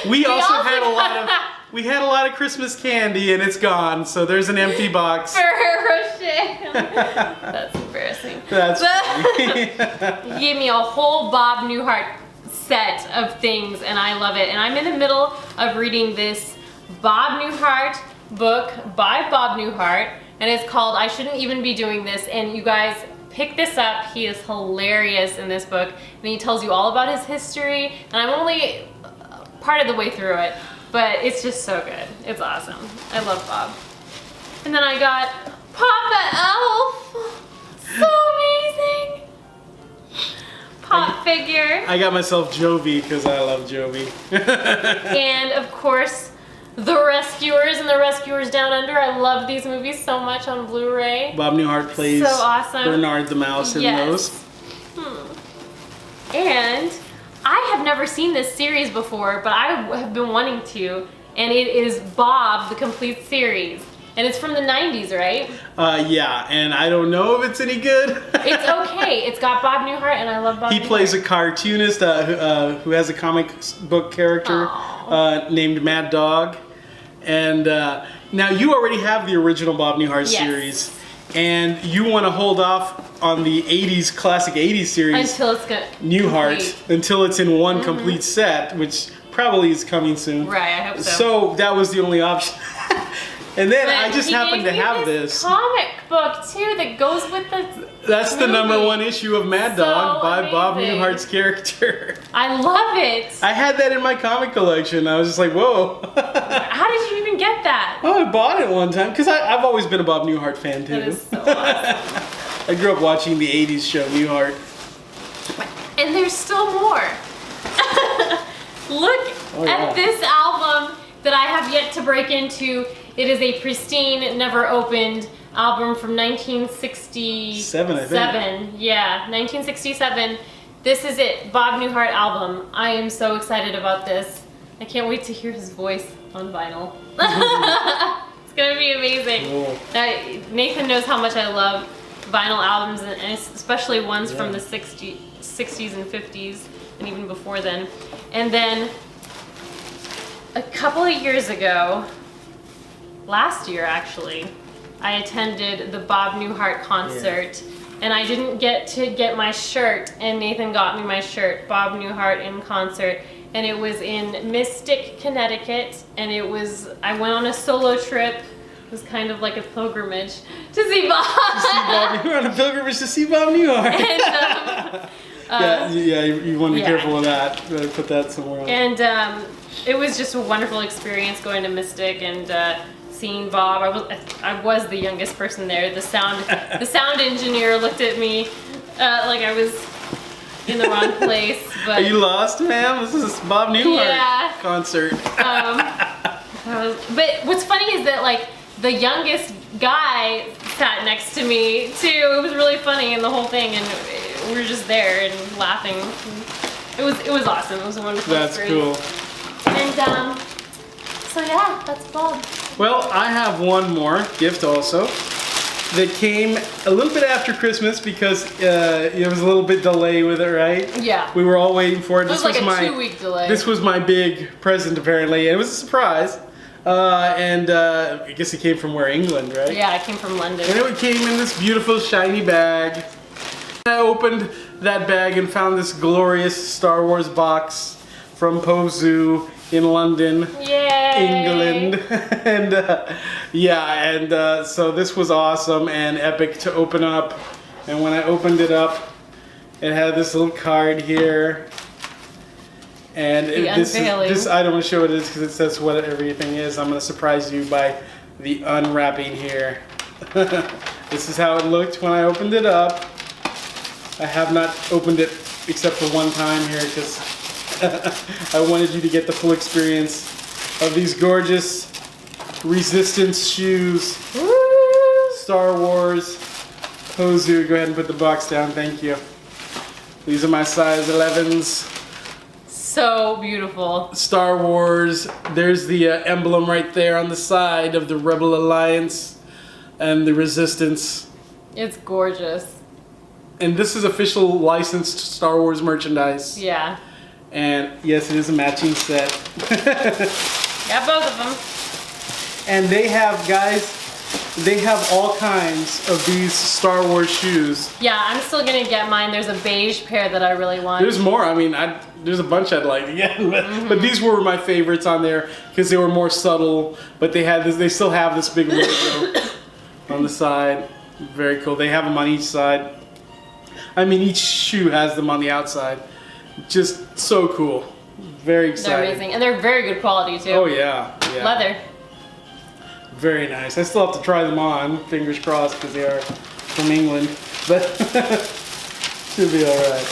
[SPEAKER 1] we also
[SPEAKER 2] also
[SPEAKER 1] had a lot
[SPEAKER 2] got-
[SPEAKER 1] of Christmas candy and it's gone. So there's an empty box.
[SPEAKER 2] Ferrero Rocher. That's embarrassing.
[SPEAKER 1] That's funny.
[SPEAKER 2] He gave me a whole Bob Newhart set of things, and I love it. And I'm in the middle of reading this Bob Newhart book by Bob Newhart, and it's called I Shouldn't Even Be Doing This. And you guys pick this up. He is hilarious in this book, and he tells you all about his history. And I'm only part of the way through it, but it's just so good. It's awesome. I love Bob. And then I got Papa Elf. So amazing. Pop figure.
[SPEAKER 1] I got myself Jovi because I love Jovi.
[SPEAKER 2] And of course, The Rescuers and The Rescuers Down Under. I love these movies so much on Blu-ray.
[SPEAKER 1] Bob Newhart plays
[SPEAKER 2] So awesome.
[SPEAKER 1] Bernard the Mouse in those.
[SPEAKER 2] And I have never seen this series before, but I have been wanting to. And it is Bob, the complete series. And it's from the 90s, right?
[SPEAKER 1] Yeah, and I don't know if it's any good.
[SPEAKER 2] It's okay. It's got Bob Newhart, and I love Bob
[SPEAKER 1] He
[SPEAKER 2] Newhart.
[SPEAKER 1] plays a cartoonist who has a comic book character named Mad Dog. And now you already have the original Bob Newhart
[SPEAKER 2] Yes.
[SPEAKER 1] series. And you want to hold off on the 80s, classic 80s series,
[SPEAKER 2] Until it's good.
[SPEAKER 1] Newhart, until it's in one complete set, which probably is coming soon.
[SPEAKER 2] Right, I hope so.
[SPEAKER 1] So that was the only option. And then
[SPEAKER 2] But
[SPEAKER 1] I just
[SPEAKER 2] he
[SPEAKER 1] happened
[SPEAKER 2] gave
[SPEAKER 1] to
[SPEAKER 2] me
[SPEAKER 1] have this.
[SPEAKER 2] comic book too that goes with the.
[SPEAKER 1] That's the
[SPEAKER 2] movie.
[SPEAKER 1] #1 issue of Mad
[SPEAKER 2] So
[SPEAKER 1] Dog by Bob
[SPEAKER 2] amazing.
[SPEAKER 1] Newhart's character.
[SPEAKER 2] I love it.
[SPEAKER 1] I had that in my comic collection. I was just like, whoa.
[SPEAKER 2] How did you even get that?
[SPEAKER 1] Oh, I bought it one time because I've always been a Bob Newhart fan too.
[SPEAKER 2] That is so awesome.
[SPEAKER 1] I grew up watching the 80s show Newhart.
[SPEAKER 2] And there's still more. Look
[SPEAKER 1] Oh, yeah.
[SPEAKER 2] at this album that I have yet to break into. It is a pristine, never opened album from 1967.
[SPEAKER 1] I think.
[SPEAKER 2] Yeah, 1967. This is it, Bob Newhart album. I am so excited about this. I can't wait to hear his voice on vinyl. It's gonna be amazing.
[SPEAKER 1] Cool.
[SPEAKER 2] Nathan knows how much I love vinyl albums, and especially ones from the 60s and 50s, and even before then. And then a couple of years ago, last year actually, I attended the Bob Newhart concert, and I didn't get to get my shirt, and Nathan got me my shirt, Bob Newhart in concert, and it was in Mystic, Connecticut, and I went on a solo trip. It was kind of like a pilgrimage to see Bob.
[SPEAKER 1] You're on a pilgrimage to see Bob Newhart.
[SPEAKER 2] And,
[SPEAKER 1] you want to be
[SPEAKER 2] yeah.
[SPEAKER 1] careful of that. Better put that somewhere else.
[SPEAKER 2] And it was just a wonderful experience going to Mystic and seeing Bob. I was the youngest person there. The sound engineer looked at me like I was in the wrong place. But
[SPEAKER 1] Are you lost, ma'am? This is Bob Newhart
[SPEAKER 2] Yeah.
[SPEAKER 1] concert.
[SPEAKER 2] But what's funny is that like the youngest guy sat next to me too. It was really funny and the whole thing, and we were just there and laughing. It was awesome. It was a wonderful
[SPEAKER 1] That's
[SPEAKER 2] experience.
[SPEAKER 1] cool.
[SPEAKER 2] And so yeah, that's Bob.
[SPEAKER 1] Well, I have one more gift also that came a little bit after Christmas because it was a little bit delay with it, right?
[SPEAKER 2] Yeah.
[SPEAKER 1] We were all waiting for it.
[SPEAKER 2] It was like a 2-week delay.
[SPEAKER 1] This was my big present apparently, and it was a surprise. I guess it came from where, England, right?
[SPEAKER 2] Yeah, I came from London.
[SPEAKER 1] And it came in this beautiful shiny bag. I opened that bag and found this glorious Star Wars box from Poe Zoo in London,
[SPEAKER 2] Yay!
[SPEAKER 1] England. And so this was awesome and epic to open up. And when I opened it up, it had this little card here. And this
[SPEAKER 2] unveiling.
[SPEAKER 1] I don't want to show what it is because it says what everything is. I'm going to surprise you by the unwrapping here. This is how it looked when I opened it up. I have not opened it except for one time here because I wanted you to get the full experience of these gorgeous Resistance shoes.
[SPEAKER 2] Woo!
[SPEAKER 1] Star Wars. Hozu, go ahead and put the box down. Thank you. These are my size 11s.
[SPEAKER 2] So beautiful.
[SPEAKER 1] Star Wars. There's the emblem right there on the side of the Rebel Alliance and the Resistance.
[SPEAKER 2] It's gorgeous.
[SPEAKER 1] And this is official licensed Star Wars merchandise.
[SPEAKER 2] Yeah.
[SPEAKER 1] And yes, it is a matching set.
[SPEAKER 2] Got both of them.
[SPEAKER 1] And they have, guys, they have all kinds of these Star Wars shoes.
[SPEAKER 2] Yeah, I'm still gonna get mine. There's a beige pair that I really want.
[SPEAKER 1] There's more. I mean, there's a bunch I'd like to get, but these were my favorites on there because they were more subtle. But they had this. They still have this big logo on the side. Very cool. They have them on each side. I mean, each shoe has them on the outside. Just so cool. Very exciting.
[SPEAKER 2] They're amazing, and they're very good quality too.
[SPEAKER 1] Oh yeah, yeah.
[SPEAKER 2] Leather.
[SPEAKER 1] Very nice. I still have to try them on. Fingers crossed because they are from England, but should be all right.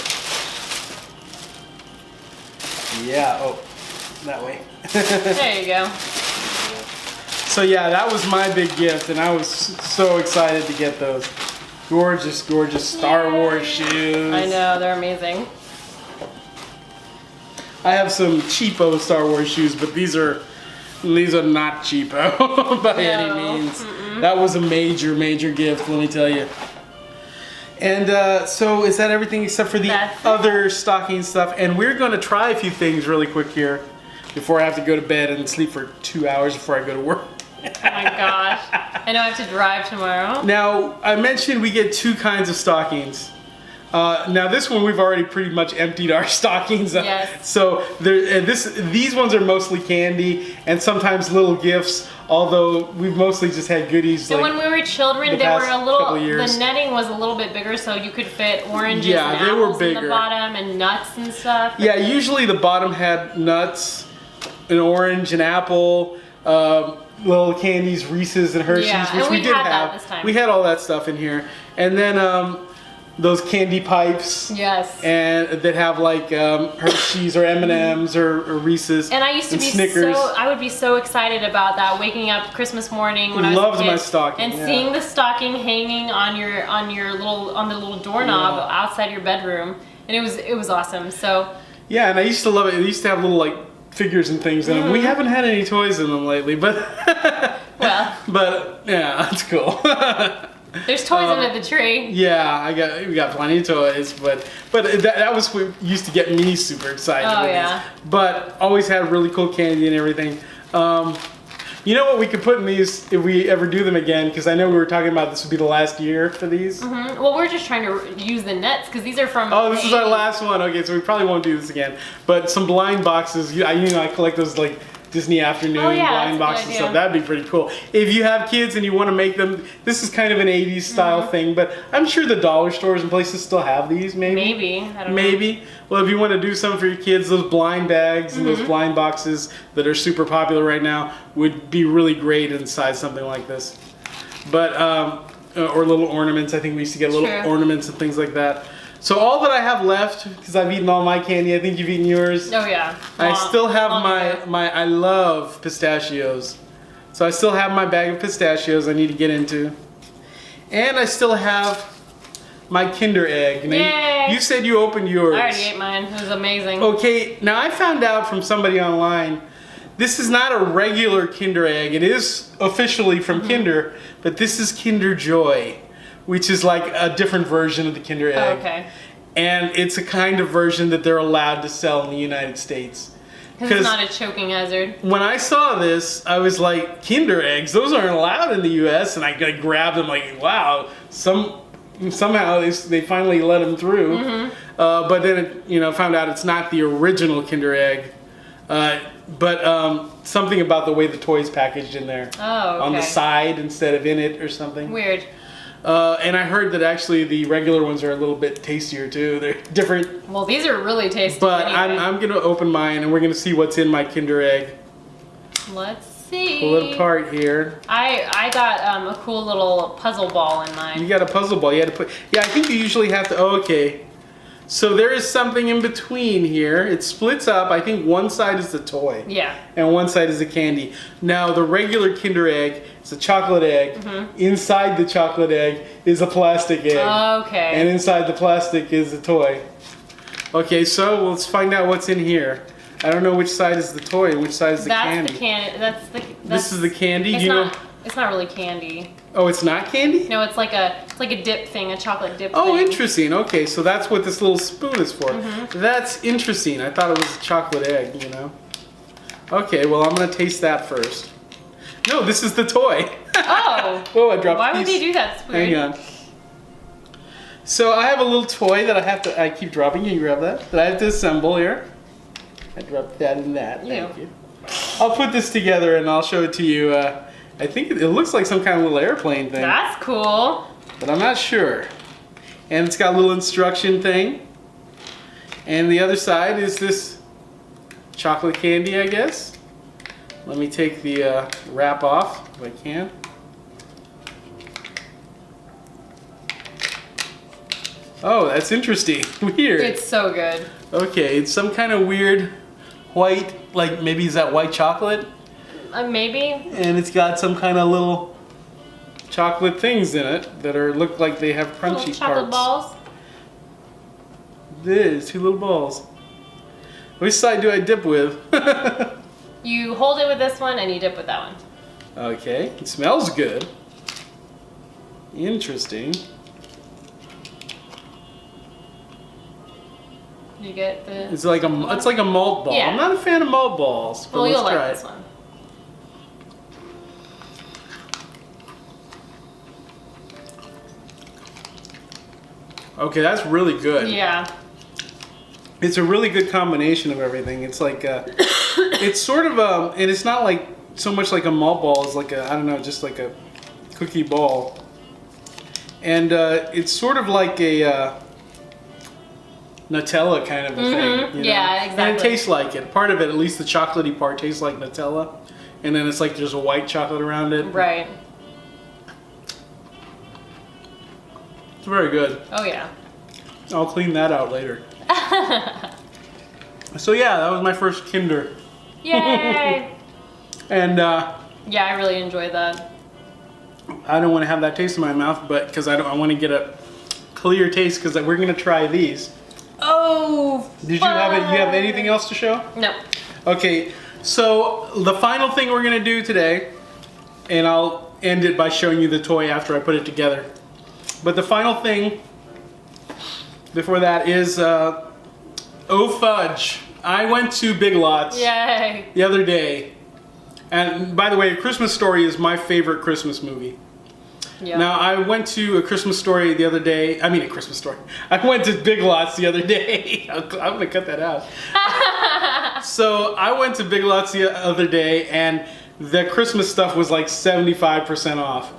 [SPEAKER 1] Yeah. Oh, that way.
[SPEAKER 2] There you go.
[SPEAKER 1] So yeah, that was my big gift, and I was so excited to get those. Gorgeous, gorgeous Star Wars shoes.
[SPEAKER 2] I know, they're amazing.
[SPEAKER 1] I have some cheapo Star Wars shoes, but these are not cheapo by any means. That was a major, major gift, let me tell you. And so is that everything except for the other stocking stuff? And we're going to try a few things really quick here before I have to go to bed and sleep for 2 hours before I go to work.
[SPEAKER 2] Oh my gosh. I know I have to drive tomorrow.
[SPEAKER 1] Now, I mentioned we get two kinds of stockings. Now this one we've already pretty much emptied our stockings.
[SPEAKER 2] Yes.
[SPEAKER 1] So these ones are mostly candy and sometimes little gifts. Although we've mostly just had goodies.
[SPEAKER 2] So
[SPEAKER 1] like
[SPEAKER 2] when we were children,
[SPEAKER 1] the
[SPEAKER 2] they were
[SPEAKER 1] past
[SPEAKER 2] a little.
[SPEAKER 1] couple of years.
[SPEAKER 2] The netting was a little bit bigger, so you could fit oranges
[SPEAKER 1] Yeah,
[SPEAKER 2] and
[SPEAKER 1] they were
[SPEAKER 2] apples in the
[SPEAKER 1] bigger.
[SPEAKER 2] bottom and nuts and stuff.
[SPEAKER 1] Yeah, usually the bottom had nuts, an orange, an apple, little candies, Reese's and Hershey's,
[SPEAKER 2] Yeah,
[SPEAKER 1] which
[SPEAKER 2] and
[SPEAKER 1] we
[SPEAKER 2] we
[SPEAKER 1] did
[SPEAKER 2] had that
[SPEAKER 1] have.
[SPEAKER 2] this time.
[SPEAKER 1] We had all that stuff in here, and then those candy pipes.
[SPEAKER 2] Yes.
[SPEAKER 1] And that have like Hershey's or M&M's or Reese's.
[SPEAKER 2] And I used to be
[SPEAKER 1] Snickers.
[SPEAKER 2] I would be so excited about that, waking up Christmas morning when I was
[SPEAKER 1] Loved
[SPEAKER 2] a kid,
[SPEAKER 1] my stocking,
[SPEAKER 2] and
[SPEAKER 1] yeah.
[SPEAKER 2] seeing the stocking hanging on the little doorknob outside your bedroom, and it was awesome. So
[SPEAKER 1] Yeah, and I used to love it. It used to have little like figures and things in them. We haven't had any toys in them lately, but
[SPEAKER 2] well,
[SPEAKER 1] but yeah, that's cool.
[SPEAKER 2] there's toys under the tree.
[SPEAKER 1] Yeah, we got plenty of toys, but that was what used to get me super excited.
[SPEAKER 2] Oh,
[SPEAKER 1] with
[SPEAKER 2] yeah.
[SPEAKER 1] these. But always had really cool candy and everything. You know what we could put in these if we ever do them again? Because I know we were talking about this would be the last year for these.
[SPEAKER 2] Well, we're just trying to use the nets because these are from.
[SPEAKER 1] Oh, this
[SPEAKER 2] the
[SPEAKER 1] is our
[SPEAKER 2] 80s.
[SPEAKER 1] last one. Okay, so we probably won't do this again. But some blind boxes. I collect those like Disney Afternoon
[SPEAKER 2] Oh, yeah,
[SPEAKER 1] blind
[SPEAKER 2] that's a good
[SPEAKER 1] boxes and
[SPEAKER 2] idea.
[SPEAKER 1] stuff. That'd be pretty cool. If you have kids and you want to make them, this is kind of an 80s style thing, but I'm sure the dollar stores and places still have these, maybe.
[SPEAKER 2] Maybe. I don't know.
[SPEAKER 1] Maybe. Well, if you want to do something for your kids, those blind bags and those blind boxes that are super popular right now would be really great inside something like this. But, or little ornaments. I think we used to get little
[SPEAKER 2] True.
[SPEAKER 1] ornaments and things like that. So all that I have left, because I've eaten all my candy, I think you've eaten yours.
[SPEAKER 2] Oh yeah.
[SPEAKER 1] I still have
[SPEAKER 2] long ago.
[SPEAKER 1] I love pistachios. So I still have my bag of pistachios I need to get into. And I still have my Kinder Egg. Now,
[SPEAKER 2] Yay!
[SPEAKER 1] you said you opened yours.
[SPEAKER 2] I already ate mine. It was amazing.
[SPEAKER 1] Okay, now I found out from somebody online, this is not a regular Kinder Egg. It is officially from Kinder, but this is Kinder Joy, which is like a different version of the Kinder Egg.
[SPEAKER 2] Oh, okay.
[SPEAKER 1] And it's a kind of version that they're allowed to sell in the United States.
[SPEAKER 2] Because it's not a choking hazard.
[SPEAKER 1] When I saw this, I was like, Kinder Eggs, those aren't allowed in the US. And I grabbed them like, wow, somehow they finally let them through. But then, found out it's not the original Kinder Egg. But something about the way the toy's packaged in there.
[SPEAKER 2] Oh, okay.
[SPEAKER 1] On the side instead of in it or something.
[SPEAKER 2] Weird.
[SPEAKER 1] And I heard that actually the regular ones are a little bit tastier too. different.
[SPEAKER 2] Well, these are really tasty.
[SPEAKER 1] But
[SPEAKER 2] anyway.
[SPEAKER 1] I'm gonna open mine, and we're gonna see what's in my Kinder Egg.
[SPEAKER 2] Let's see.
[SPEAKER 1] Pull it apart here.
[SPEAKER 2] I got a cool little puzzle ball in
[SPEAKER 1] You
[SPEAKER 2] mine.
[SPEAKER 1] got a puzzle ball. You had to put. Yeah, I think you usually have to. Oh, okay. So there is something in between here. It splits up. I think one side is the toy.
[SPEAKER 2] Yeah.
[SPEAKER 1] And one side is the candy. Now the regular Kinder Egg is a chocolate egg. Inside the chocolate egg is a plastic egg.
[SPEAKER 2] Okay.
[SPEAKER 1] And inside the plastic is the toy. Okay, so let's find out what's in here. I don't know which side is the toy and which side is the candy.
[SPEAKER 2] That's the candy.
[SPEAKER 1] This is the candy.
[SPEAKER 2] It's
[SPEAKER 1] Do you
[SPEAKER 2] not.
[SPEAKER 1] know?
[SPEAKER 2] It's not really candy.
[SPEAKER 1] Oh, it's not candy?
[SPEAKER 2] No, it's like a dip thing, a chocolate dip
[SPEAKER 1] Oh,
[SPEAKER 2] thing.
[SPEAKER 1] interesting. Okay, so that's what this little spoon is for. That's interesting. I thought it was a chocolate egg, you know. Okay, well, I'm going to taste that first. No, this is the toy.
[SPEAKER 2] Oh.
[SPEAKER 1] Oh, I dropped
[SPEAKER 2] Why
[SPEAKER 1] a
[SPEAKER 2] would
[SPEAKER 1] piece.
[SPEAKER 2] they do that? It's weird.
[SPEAKER 1] Hang on. So I have a little toy that I keep dropping. Can you grab that? That I have to assemble here. I dropped that and that. Thank you. I'll put this together and I'll show it to you. I think it looks like some kind of little airplane thing.
[SPEAKER 2] That's cool.
[SPEAKER 1] But I'm not sure. And it's got a little instruction thing. And the other side is this chocolate candy, I guess. Let me take the wrap off if I can. Oh, that's interesting. Weird.
[SPEAKER 2] It's so good.
[SPEAKER 1] Okay, it's some kind of weird white, like maybe is that white chocolate?
[SPEAKER 2] Maybe.
[SPEAKER 1] And it's got some kind of little chocolate things in it that look like they have crunchy
[SPEAKER 2] Little chocolate
[SPEAKER 1] parts.
[SPEAKER 2] balls.
[SPEAKER 1] This, 2 little balls. Which side do I dip with?
[SPEAKER 2] You hold it with this one and you dip with that one.
[SPEAKER 1] Okay, it smells good. Interesting.
[SPEAKER 2] You get the.
[SPEAKER 1] It's like a malt ball.
[SPEAKER 2] Yeah.
[SPEAKER 1] I'm not a fan of malt balls, but
[SPEAKER 2] Well,
[SPEAKER 1] let's
[SPEAKER 2] you'll
[SPEAKER 1] try
[SPEAKER 2] like
[SPEAKER 1] it.
[SPEAKER 2] this one.
[SPEAKER 1] Okay, that's really good.
[SPEAKER 2] Yeah.
[SPEAKER 1] It's a really good combination of everything. It's like it's sort of and it's not like so much like a malt ball. It's like I don't know, just like a cookie ball. And it's sort of like a Nutella kind of a thing. You know?
[SPEAKER 2] Yeah,
[SPEAKER 1] And it
[SPEAKER 2] exactly.
[SPEAKER 1] tastes like it. Part of it, at least the chocolatey part, tastes like Nutella. And then it's like there's a white chocolate around it.
[SPEAKER 2] Right.
[SPEAKER 1] It's very good.
[SPEAKER 2] Oh yeah.
[SPEAKER 1] I'll clean that out later. So yeah, that was my first Kinder.
[SPEAKER 2] Yay!
[SPEAKER 1] And
[SPEAKER 2] Yeah, I really enjoyed that.
[SPEAKER 1] I don't want to have that taste in my mouth, but because I want to get a clear taste, because we're gonna try these.
[SPEAKER 2] Oh.
[SPEAKER 1] Did you have it? You have anything else to show?
[SPEAKER 2] No.
[SPEAKER 1] Okay, so the final thing we're gonna do today, and I'll end it by showing you the toy after I put it together. But the final thing before that is Oh Fudge. I went to Big Lots
[SPEAKER 2] Yay.
[SPEAKER 1] the other day. And by the way, A Christmas Story is my favorite Christmas movie.
[SPEAKER 2] Yeah.
[SPEAKER 1] Now, I went to A Christmas Story the other day. I mean, A Christmas Story. I went to Big Lots the other day. I'm going to cut that out. So, I went to Big Lots the other day, and the Christmas stuff was like 75% off.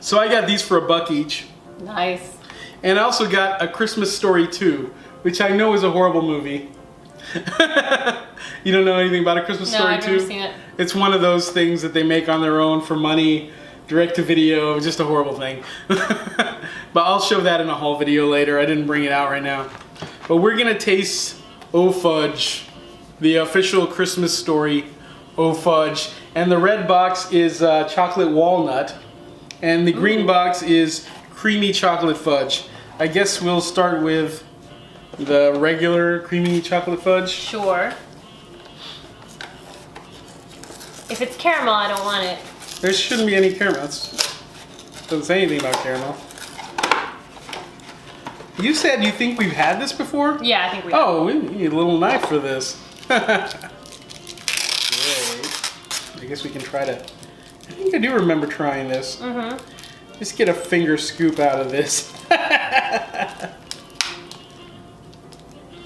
[SPEAKER 1] So, I got these for $1 each.
[SPEAKER 2] Nice.
[SPEAKER 1] And I also got A Christmas Story 2, which I know is a horrible movie. You don't know anything about A Christmas
[SPEAKER 2] No,
[SPEAKER 1] Story
[SPEAKER 2] I've
[SPEAKER 1] 2?
[SPEAKER 2] never seen it.
[SPEAKER 1] It's one of those things that they make on their own for money, direct to video, just a horrible thing. But I'll show that in a whole video later. I didn't bring it out right now. But we're gonna taste Oh Fudge, the official Christmas Story Oh Fudge. And the red box is chocolate walnut, and the green box is creamy chocolate fudge. I guess we'll start with the regular creamy chocolate fudge.
[SPEAKER 2] Sure. If it's caramel, I don't want it.
[SPEAKER 1] There shouldn't be any caramel. Doesn't say anything about caramel. You said you think we've had this before?
[SPEAKER 2] Yeah, I think we.
[SPEAKER 1] Oh, we need a little knife for this. Great. I guess we can try to. I think I do remember trying this. Just get a finger scoop out of this.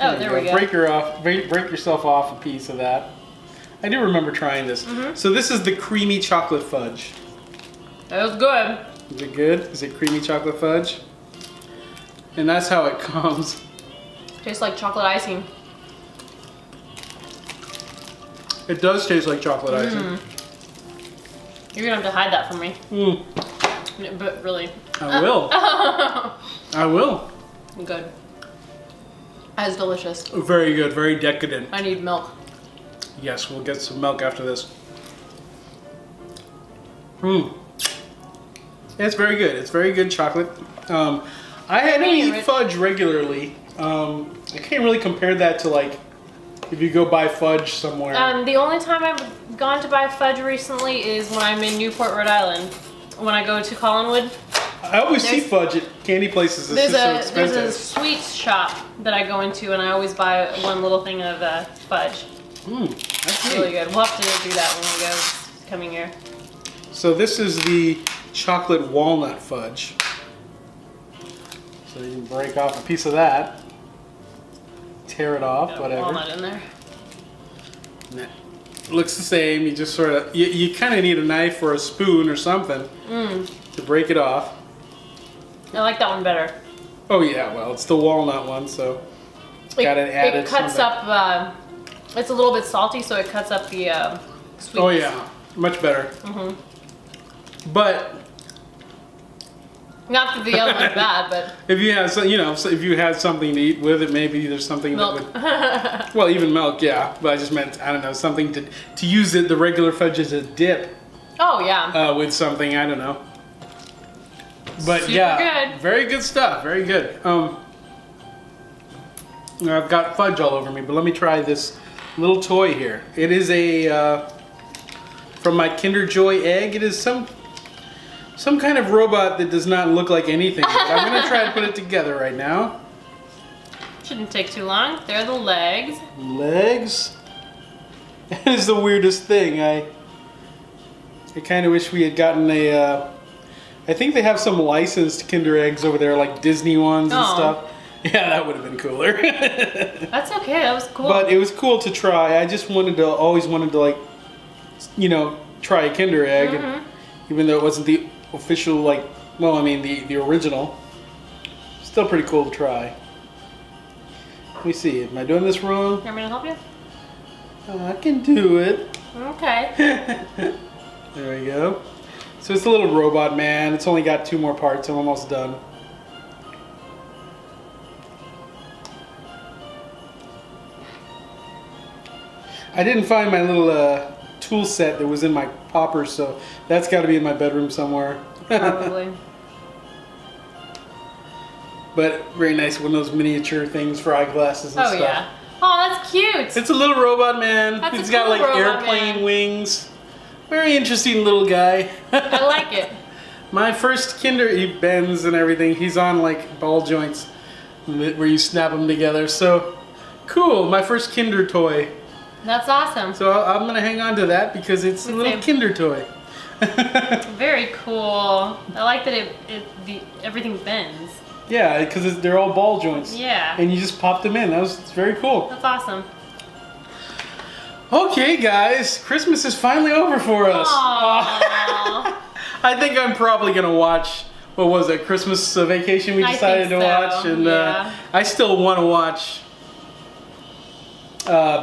[SPEAKER 2] Oh, there we go.
[SPEAKER 1] Break yourself off a piece of that. I do remember trying this. So this is the creamy chocolate fudge.
[SPEAKER 2] That was good.
[SPEAKER 1] Is it good? Is it creamy chocolate fudge? And that's how it comes.
[SPEAKER 2] Tastes like chocolate icing.
[SPEAKER 1] It does taste like chocolate icing.
[SPEAKER 2] You're gonna have to hide that from me. But really.
[SPEAKER 1] I will. I will.
[SPEAKER 2] Good. That is delicious.
[SPEAKER 1] Very good. Very decadent.
[SPEAKER 2] I need milk.
[SPEAKER 1] Yes, we'll get some milk after this. It's very good. It's very good chocolate. I don't eat fudge regularly. I can't really compare that to like if you go buy fudge somewhere.
[SPEAKER 2] The only time I've gone to buy fudge recently is when I'm in Newport, Rhode Island. When I go to Collinwood.
[SPEAKER 1] I always see fudge at candy places. It's just so expensive.
[SPEAKER 2] There's a sweets shop that I go into, and I always buy one little thing of fudge.
[SPEAKER 1] That's
[SPEAKER 2] Really
[SPEAKER 1] neat.
[SPEAKER 2] good. We'll have to do that when we go this coming year.
[SPEAKER 1] So this is the chocolate walnut fudge. So you can break off a piece of that, tear it off,
[SPEAKER 2] Got
[SPEAKER 1] whatever.
[SPEAKER 2] walnut in there.
[SPEAKER 1] And it looks the same. You just sort of you kind of need a knife or a spoon or something to break it off.
[SPEAKER 2] I like that one better.
[SPEAKER 1] Oh yeah, well it's the walnut one, so gotta add
[SPEAKER 2] it cuts
[SPEAKER 1] something.
[SPEAKER 2] up. It's a little bit salty, so it cuts up the sweetness.
[SPEAKER 1] Oh yeah, much better. But
[SPEAKER 2] not that the other one's bad, but
[SPEAKER 1] if you have some, if you had something to eat with it, maybe there's something
[SPEAKER 2] milk.
[SPEAKER 1] that would. Well, even milk, yeah. But I just meant I don't know something to use the regular fudge as a dip
[SPEAKER 2] Oh yeah.
[SPEAKER 1] with something. I don't know. But
[SPEAKER 2] Super
[SPEAKER 1] yeah,
[SPEAKER 2] good.
[SPEAKER 1] very good stuff. Very good. I've got fudge all over me, but let me try this little toy here. It is a from my Kinder Joy egg. It is some kind of robot that does not look like anything. But I'm gonna try to put it together right now.
[SPEAKER 2] Shouldn't take too long. There are the legs.
[SPEAKER 1] Legs. That is the weirdest thing. I kind of wish we had gotten a. I think they have some licensed Kinder eggs over there, like Disney ones and
[SPEAKER 2] Oh.
[SPEAKER 1] stuff. Yeah, that would have been cooler.
[SPEAKER 2] That's okay. That was cool.
[SPEAKER 1] But it was cool to try. I just always wanted to like, try a Kinder egg, and even though it wasn't the official the original. Still pretty cool to try. Let me see. Am I doing this wrong?
[SPEAKER 2] You want me to help you?
[SPEAKER 1] I can do it.
[SPEAKER 2] Okay.
[SPEAKER 1] There we go. So it's a little robot man. It's only got 2 more parts. I'm almost done. I didn't find my little tool set that was in my popper, so that's got to be in my bedroom somewhere.
[SPEAKER 2] Probably.
[SPEAKER 1] But very nice, one of those miniature things for eyeglasses and
[SPEAKER 2] Oh
[SPEAKER 1] stuff.
[SPEAKER 2] yeah. Oh, that's cute.
[SPEAKER 1] It's a little robot man.
[SPEAKER 2] That's a
[SPEAKER 1] He's got
[SPEAKER 2] cool
[SPEAKER 1] like
[SPEAKER 2] robot
[SPEAKER 1] airplane
[SPEAKER 2] man.
[SPEAKER 1] wings. Very interesting little guy.
[SPEAKER 2] I like it.
[SPEAKER 1] My first Kinder, he bends and everything. He's on like ball joints where you snap them together. So cool. My first Kinder toy.
[SPEAKER 2] That's awesome.
[SPEAKER 1] So I'm gonna hang on to that because it's a little
[SPEAKER 2] Same.
[SPEAKER 1] Kinder toy.
[SPEAKER 2] Very cool. I like that everything bends.
[SPEAKER 1] Yeah, because they're all ball joints.
[SPEAKER 2] Yeah.
[SPEAKER 1] And you just pop them in. It's very cool.
[SPEAKER 2] That's awesome.
[SPEAKER 1] Okay, guys, Christmas is finally over for us.
[SPEAKER 2] Aww.
[SPEAKER 1] I think I'm probably gonna watch. What was it? Christmas Vacation. We
[SPEAKER 2] I
[SPEAKER 1] decided
[SPEAKER 2] think
[SPEAKER 1] to
[SPEAKER 2] so,
[SPEAKER 1] watch, and
[SPEAKER 2] yeah.
[SPEAKER 1] I still want to watch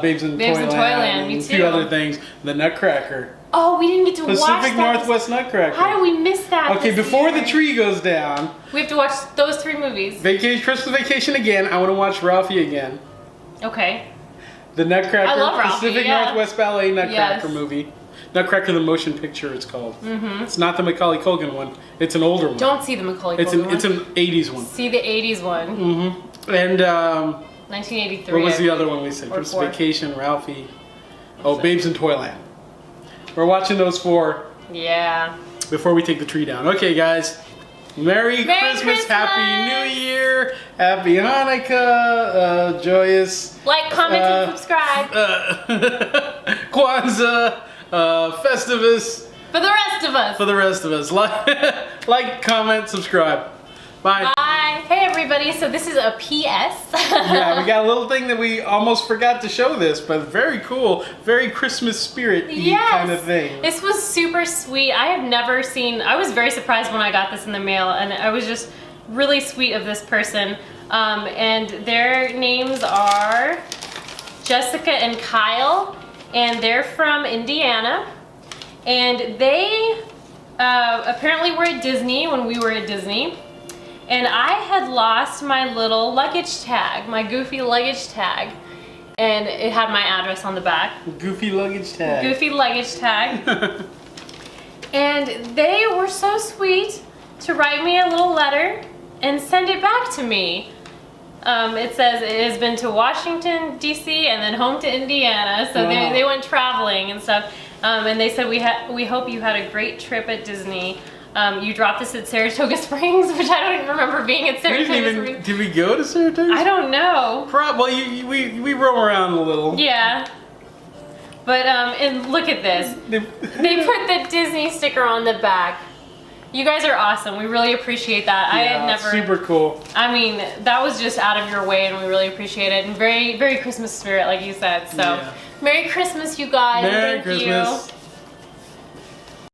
[SPEAKER 1] Babes in Toyland,
[SPEAKER 2] Toyland, me
[SPEAKER 1] and a few
[SPEAKER 2] too.
[SPEAKER 1] other things. The Nutcracker,
[SPEAKER 2] Oh, we didn't get to watch
[SPEAKER 1] Pacific
[SPEAKER 2] that.
[SPEAKER 1] Northwest Nutcracker.
[SPEAKER 2] How did we miss that?
[SPEAKER 1] Okay,
[SPEAKER 2] this
[SPEAKER 1] before
[SPEAKER 2] year?
[SPEAKER 1] the tree goes down,
[SPEAKER 2] We have to watch those 3 movies.
[SPEAKER 1] Christmas Vacation again. I want to watch Ralphie again.
[SPEAKER 2] Okay.
[SPEAKER 1] The Nutcracker,
[SPEAKER 2] I love Ralphie,
[SPEAKER 1] Pacific
[SPEAKER 2] yeah.
[SPEAKER 1] Northwest Ballet Nutcracker
[SPEAKER 2] Yes.
[SPEAKER 1] movie. Nutcracker the Motion Picture, it's called. It's not the Macaulay Culkin one. It's an older one.
[SPEAKER 2] Don't see the Macaulay
[SPEAKER 1] It's
[SPEAKER 2] Culkin
[SPEAKER 1] an it's
[SPEAKER 2] one.
[SPEAKER 1] an 80s one.
[SPEAKER 2] See the 80s one.
[SPEAKER 1] And
[SPEAKER 2] 1983.
[SPEAKER 1] what was the
[SPEAKER 2] I
[SPEAKER 1] other
[SPEAKER 2] believe.
[SPEAKER 1] one we said?
[SPEAKER 2] Or
[SPEAKER 1] Christmas
[SPEAKER 2] 4.
[SPEAKER 1] Vacation, Ralphie. Oh, Babes in Toyland. We're watching those 4
[SPEAKER 2] Yeah.
[SPEAKER 1] before we take the tree down. Okay, guys. Merry Christmas, Happy New Year, Happy Hanukkah, joyous
[SPEAKER 2] Like, comment, and subscribe.
[SPEAKER 1] Kwanzaa, Festivus.
[SPEAKER 2] For the rest of us.
[SPEAKER 1] For the rest of us, like, comment, subscribe. Bye.
[SPEAKER 2] Bye. Hey everybody, so this is a PS.
[SPEAKER 1] Yeah, we got a little thing that we almost forgot to show this, but very cool, very Christmas spirit-y
[SPEAKER 2] Yes.
[SPEAKER 1] kind of thing.
[SPEAKER 2] This was super sweet. I have never seen, I was very surprised when I got this in the mail, and I was just really sweet of this person. And their names are Jessica and Kyle, and they're from Indiana. And they apparently were at Disney when we were at Disney. And I had lost my little luggage tag, my goofy luggage tag. And it had my address on the back.
[SPEAKER 1] Goofy luggage tag.
[SPEAKER 2] Goofy luggage tag. And they were so sweet to write me a little letter and send it back to me. It says it has been to Washington, D.C. and then home to Indiana. So
[SPEAKER 1] Wow.
[SPEAKER 2] they went traveling and stuff. And they said, we hope you had a great trip at Disney. You dropped us at Saratoga Springs, which I don't even remember being at
[SPEAKER 1] We
[SPEAKER 2] Saratoga
[SPEAKER 1] didn't even,
[SPEAKER 2] Springs.
[SPEAKER 1] did we go to Saratoga?
[SPEAKER 2] I don't know.
[SPEAKER 1] Well, we roam around a little.
[SPEAKER 2] Yeah. But, and look at this. They put the Disney sticker on the back. You guys are awesome. We really appreciate that. I had never.
[SPEAKER 1] Super cool.
[SPEAKER 2] I mean, that was just out of your way, and we really appreciate it. And very, very Christmas spirit, like you said. So,
[SPEAKER 1] Yeah.
[SPEAKER 2] Merry Christmas, you guys.
[SPEAKER 1] Merry
[SPEAKER 2] Thank
[SPEAKER 1] Christmas.
[SPEAKER 2] you.